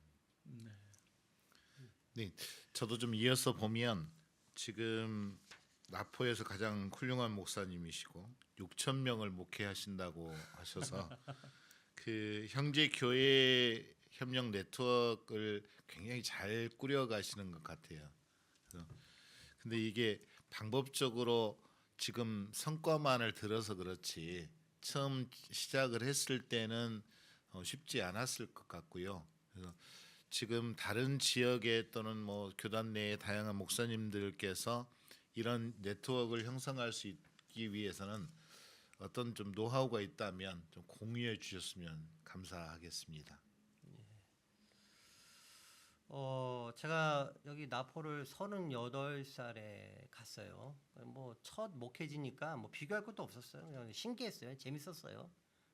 네, 저도 좀 이어서 보면 지금 나포에서 가장 훌륭한 목사님이시고 6천 명을 목회하신다고 하셔서 그 형제 교회 협력 네트워크를 굉장히 잘 꾸려가시는 것 같아요. 근데 이게 방법적으로 지금 성과만을 들어서 그렇지 처음 시작을 했을 때는 쉽지 않았을 것 같고요. 그래서 지금 다른 지역에 또는 뭐 교단 내의 다양한 목사님들께서 이런 네트워크를 형성할 수 있기 위해서는 어떤 좀 노하우가 있다면 좀 공유해 주셨으면 감사하겠습니다. 제가 여기 나포를 38살에 갔어요. 뭐 첫 목회지니까 뭐 비교할 것도 없었어요. 그냥 신기했어요. 재밌었어요.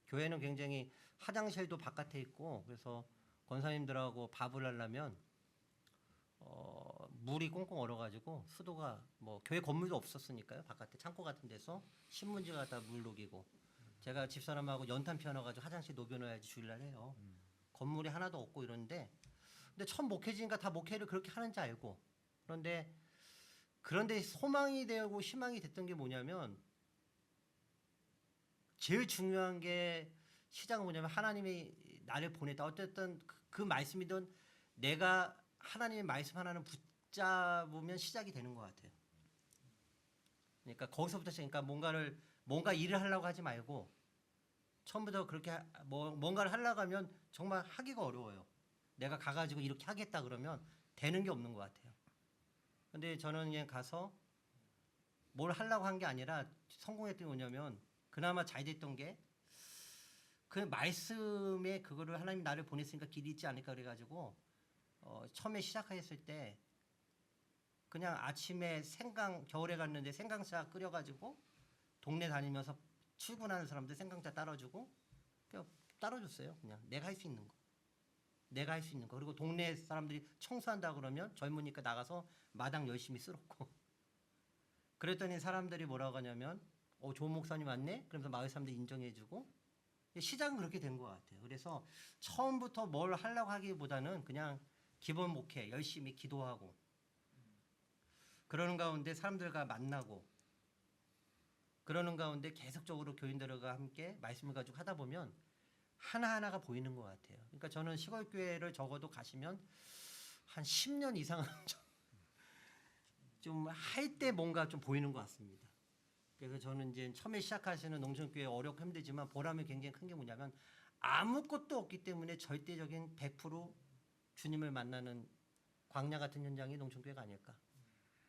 교회는 굉장히 화장실도 바깥에 있고 그래서 권사님들하고 밥을 하려면 물이 꽁꽁 얼어가지고 수도가 뭐 교회 건물도 없었으니까요. 바깥에 창고 같은 데서 신문지 갖다 물 녹이고 제가 집사람하고 연탄 피워놔가지고 화장실 녹여놔야지 주일날 해요. 건물이 하나도 없고 이런데 근데 첫 목회지니까 다 목회를 그렇게 하는지 알고 그런데 소망이 되고 희망이 됐던 게 뭐냐면 제일 중요한 게 시작은 뭐냐면 하나님이 나를 보냈다. 어쨌든 그 말씀이든 내가 하나님의 말씀 하나는 붙잡으면 시작이 되는 것 같아요. 그러니까 거기서부터 그러니까 뭔가 일을 하려고 하지 말고 처음부터 그렇게 뭔가를 하려고 하면 정말 하기가 어려워요. 내가 가가지고 이렇게 하겠다 그러면 되는 게 없는 것 같아요. 근데 저는 그냥 가서 뭘 하려고 한 게 아니라 성공했던 게 뭐냐면 그나마 잘 됐던 게 그 말씀에 그거를 하나님 나를 보냈으니까 길이 있지 않을까 그래가지고 처음에 시작했을 때 그냥 아침에 겨울에 갔는데 생강차 끓여가지고 동네 다니면서 출근하는 사람들 생강차 따라주고 그냥 따라줬어요. 그냥 내가 할 수 있는 거. 내가 할 수 있는 거. 그리고 동네 사람들이 청소한다 그러면 젊으니까 나가서 마당 열심히 쓸었고 그랬더니 사람들이 뭐라고 하냐면 조 목사님 왔네? 그러면서 마을 사람들이 인정해주고 시작은 그렇게 된 것 같아요. 그래서 처음부터 뭘 하려고 하기보다는 그냥 기본 목회 열심히 기도하고 그러는 가운데 사람들과 만나고 그러는 가운데 계속적으로 교인들과 함께 말씀을 가지고 하다 보면 하나하나가 보이는 것 같아요. 그러니까 저는 시골교회를 적어도 가시면 한 10년 이상은 좀 할 때 뭔가 좀 보이는 것 같습니다. 그래서 저는 이제 처음에 시작하시는 농촌교회 어렵고 힘들지만 보람이 굉장히 큰 게 뭐냐면 아무것도 없기 때문에 절대적인 100% 주님을 만나는 광야 같은 현장이 농촌교회가 아닐까.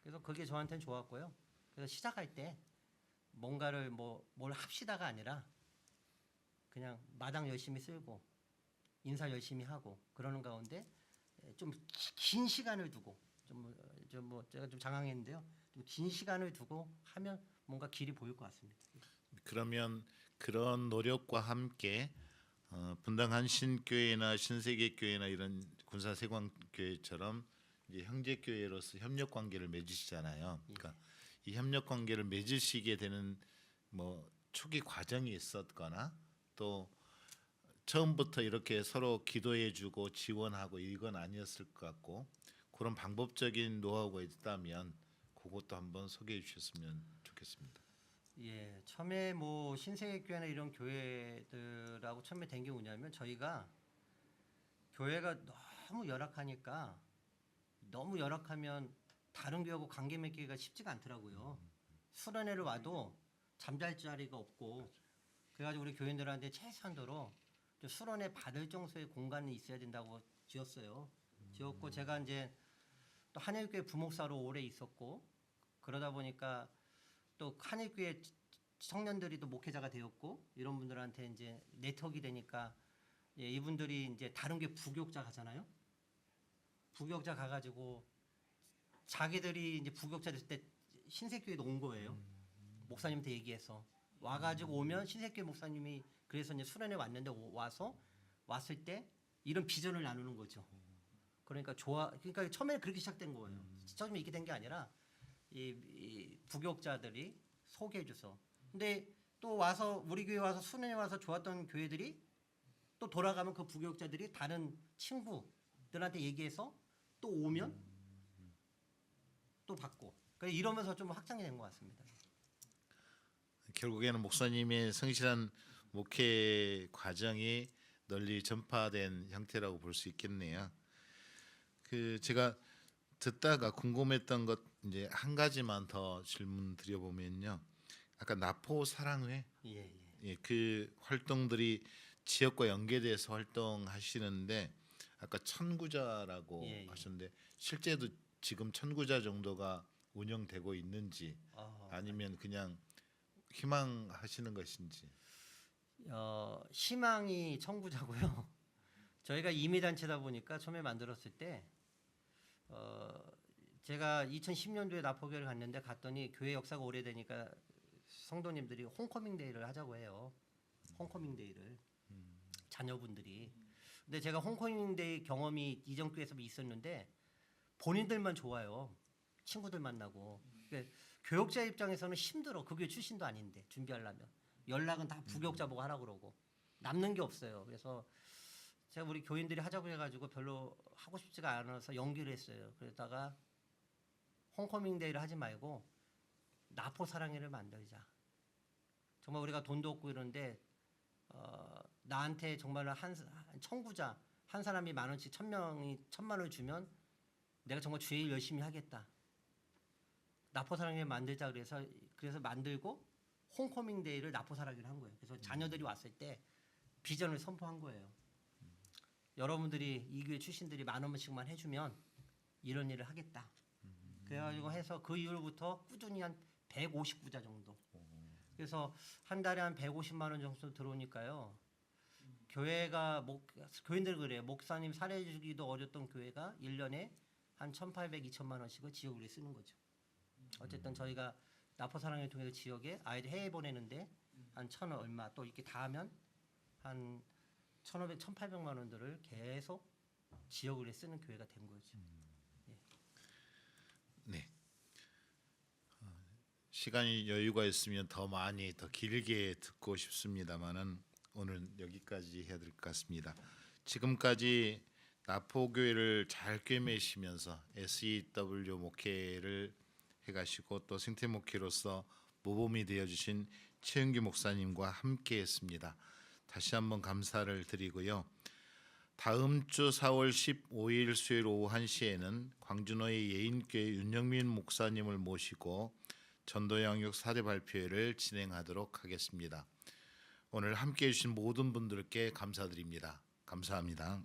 그래서 그게 저한테는 좋았고요. 그래서 시작할 때 뭔가를 뭘 합시다가 아니라 그냥 마당 열심히 쓸고 인사 열심히 하고 그러는 가운데 좀 긴 시간을 두고 제가 좀 장황했는데요. 좀 긴 시간을 두고 하면 뭔가 길이 보일 것 같습니다. 그러면 그런 노력과 함께 분당 한신교회나 신세계교회나 이런 군사세관교회처럼 이제 형제교회로서 협력 관계를 맺으시잖아요. 그러니까 이 협력 관계를 맺으시게 되는 뭐 초기 과정이 있었거나 또 처음부터 이렇게 서로 기도해주고 지원하고 이건 아니었을 것 같고 그런 방법적인 노하우가 있다면 그것도 한번 소개해 주셨으면 좋겠습니다. 예, 처음에 뭐 신세계교회나 이런 교회들하고 처음에 된 게 뭐냐면 저희가 교회가 너무 열악하면 다른 교회하고 관계 맺기가 쉽지가 않더라고요. 수련회를 와도 잠잘 자리가 없고 그래가지고 우리 교인들한테 최소한도로 좀 수련회 받을 정도의 공간이 있어야 된다고 지었어요. 지었고 제가 이제 또 한일교회 부목사로 오래 있었고 그러다 보니까 또 한일교회 청년들이 또 목회자가 되었고 이런 분들한테 이제 네트워크가 되니까 이분들이 이제 다른 게 부교육자 가잖아요. 부교육자 가가지고 자기들이 이제 부교육자 됐을 때 신세교회도 온 거예요. 목사님한테 얘기해서 와가지고 오면 신세교회 목사님이 그래서 이제 수련회 왔는데 왔을 때 이런 비전을 나누는 거죠. 그러니까 그러니까 처음에는 그렇게 시작된 거예요. 처음에 이렇게 된 게 아니라 이 부교육자들이 소개해줘서. 근데 또 와서 우리 교회 와서 수련회 와서 좋았던 교회들이 또 돌아가면 그 부교육자들이 다른 친구들한테 얘기해서 또 오면 또 받고. 그러니까 이러면서 좀 확장이 된 것 같습니다. 결국에는 목사님의 성실한 목회 과정이 널리 전파된 형태라고 볼 수 있겠네요. 그 제가 듣다가 궁금했던 것 이제 한 가지만 더 질문 드려보면요. 아까 나포 사랑회 그 활동들이 지역과 연계돼서 활동하시는데 아까 천구자라고 하셨는데 실제도 지금 천구자 정도가 운영되고 있는지 아니면 그냥 희망하시는 것인지. 희망이 청구자고요. 저희가 임의단체다 보니까 처음에 만들었을 때 제가 2010년도에 나포교회를 갔더니 교회 역사가 오래되니까 성도님들이 홈커밍 데이를 하자고 해요. 홈커밍 데이를 자녀분들이. 근데 제가 홈커밍 데이 경험이 이전 교회에서 있었는데 본인들만 좋아요. 친구들 만나고. 그러니까 교역자 입장에서는 힘들어. 그 교회 출신도 아닌데 준비하려면 연락은 다 부교역자 보고 하라고 그러고 남는 게 없어요. 그래서 제가 우리 교인들이 하자고 해가지고 별로 하고 싶지가 않아서 연기를 했어요. 그러다가 홈커밍 데이를 하지 말고 나포 사랑회를 만들자. 정말 우리가 돈도 없고 이런데 나한테 정말 한 청구자 한 사람이 10,000원씩 1,000명이 1,000만 원을 주면 내가 정말 주의 일 열심히 하겠다. 나포 사랑회 만들자 그래서 만들고 홈커밍 데이를 나포 사랑회를 한 거예요. 그래서 자녀들이 왔을 때 비전을 선포한 거예요. 여러분들이 이 교회 출신들이 10,000원씩만 해주면 이런 일을 하겠다. 그래가지고 해서 그 이후로부터 꾸준히 한 159자 정도. 그래서 한 달에 한 150만 원 정도 들어오니까요. 교회가 교인들 그래요. 목사님 사례 주기도 어렸던 교회가 1년에 한 1,800, 2,000만 원씩을 지역으로 쓰는 거죠. 어쨌든 저희가 나포사랑을 통해서 지역에 아이들 해외 보내는데 한 1,000원 얼마 또 이렇게 다 하면 한 1,500, 1,800만 원들을 계속 지역으로 쓰는 교회가 된 거죠. 네. 시간이 여유가 있으면 더 많이 더 길게 듣고 싶습니다만은 오늘 여기까지 해야 될 것 같습니다. 지금까지 나포교회를 잘 꿰매시면서 SEW 목회를 해가시고 또 생태 목회로서 모범이 되어주신 최은규 목사님과 함께했습니다. 다시 한번 감사를 드리고요. 다음 주 4월 15일 수요일 오후 1시에는 광주노의 예인교회 윤영민 목사님을 모시고 전도양육 사대 발표회를 진행하도록 하겠습니다. 오늘 함께해 주신 모든 분들께 감사드립니다. 감사합니다.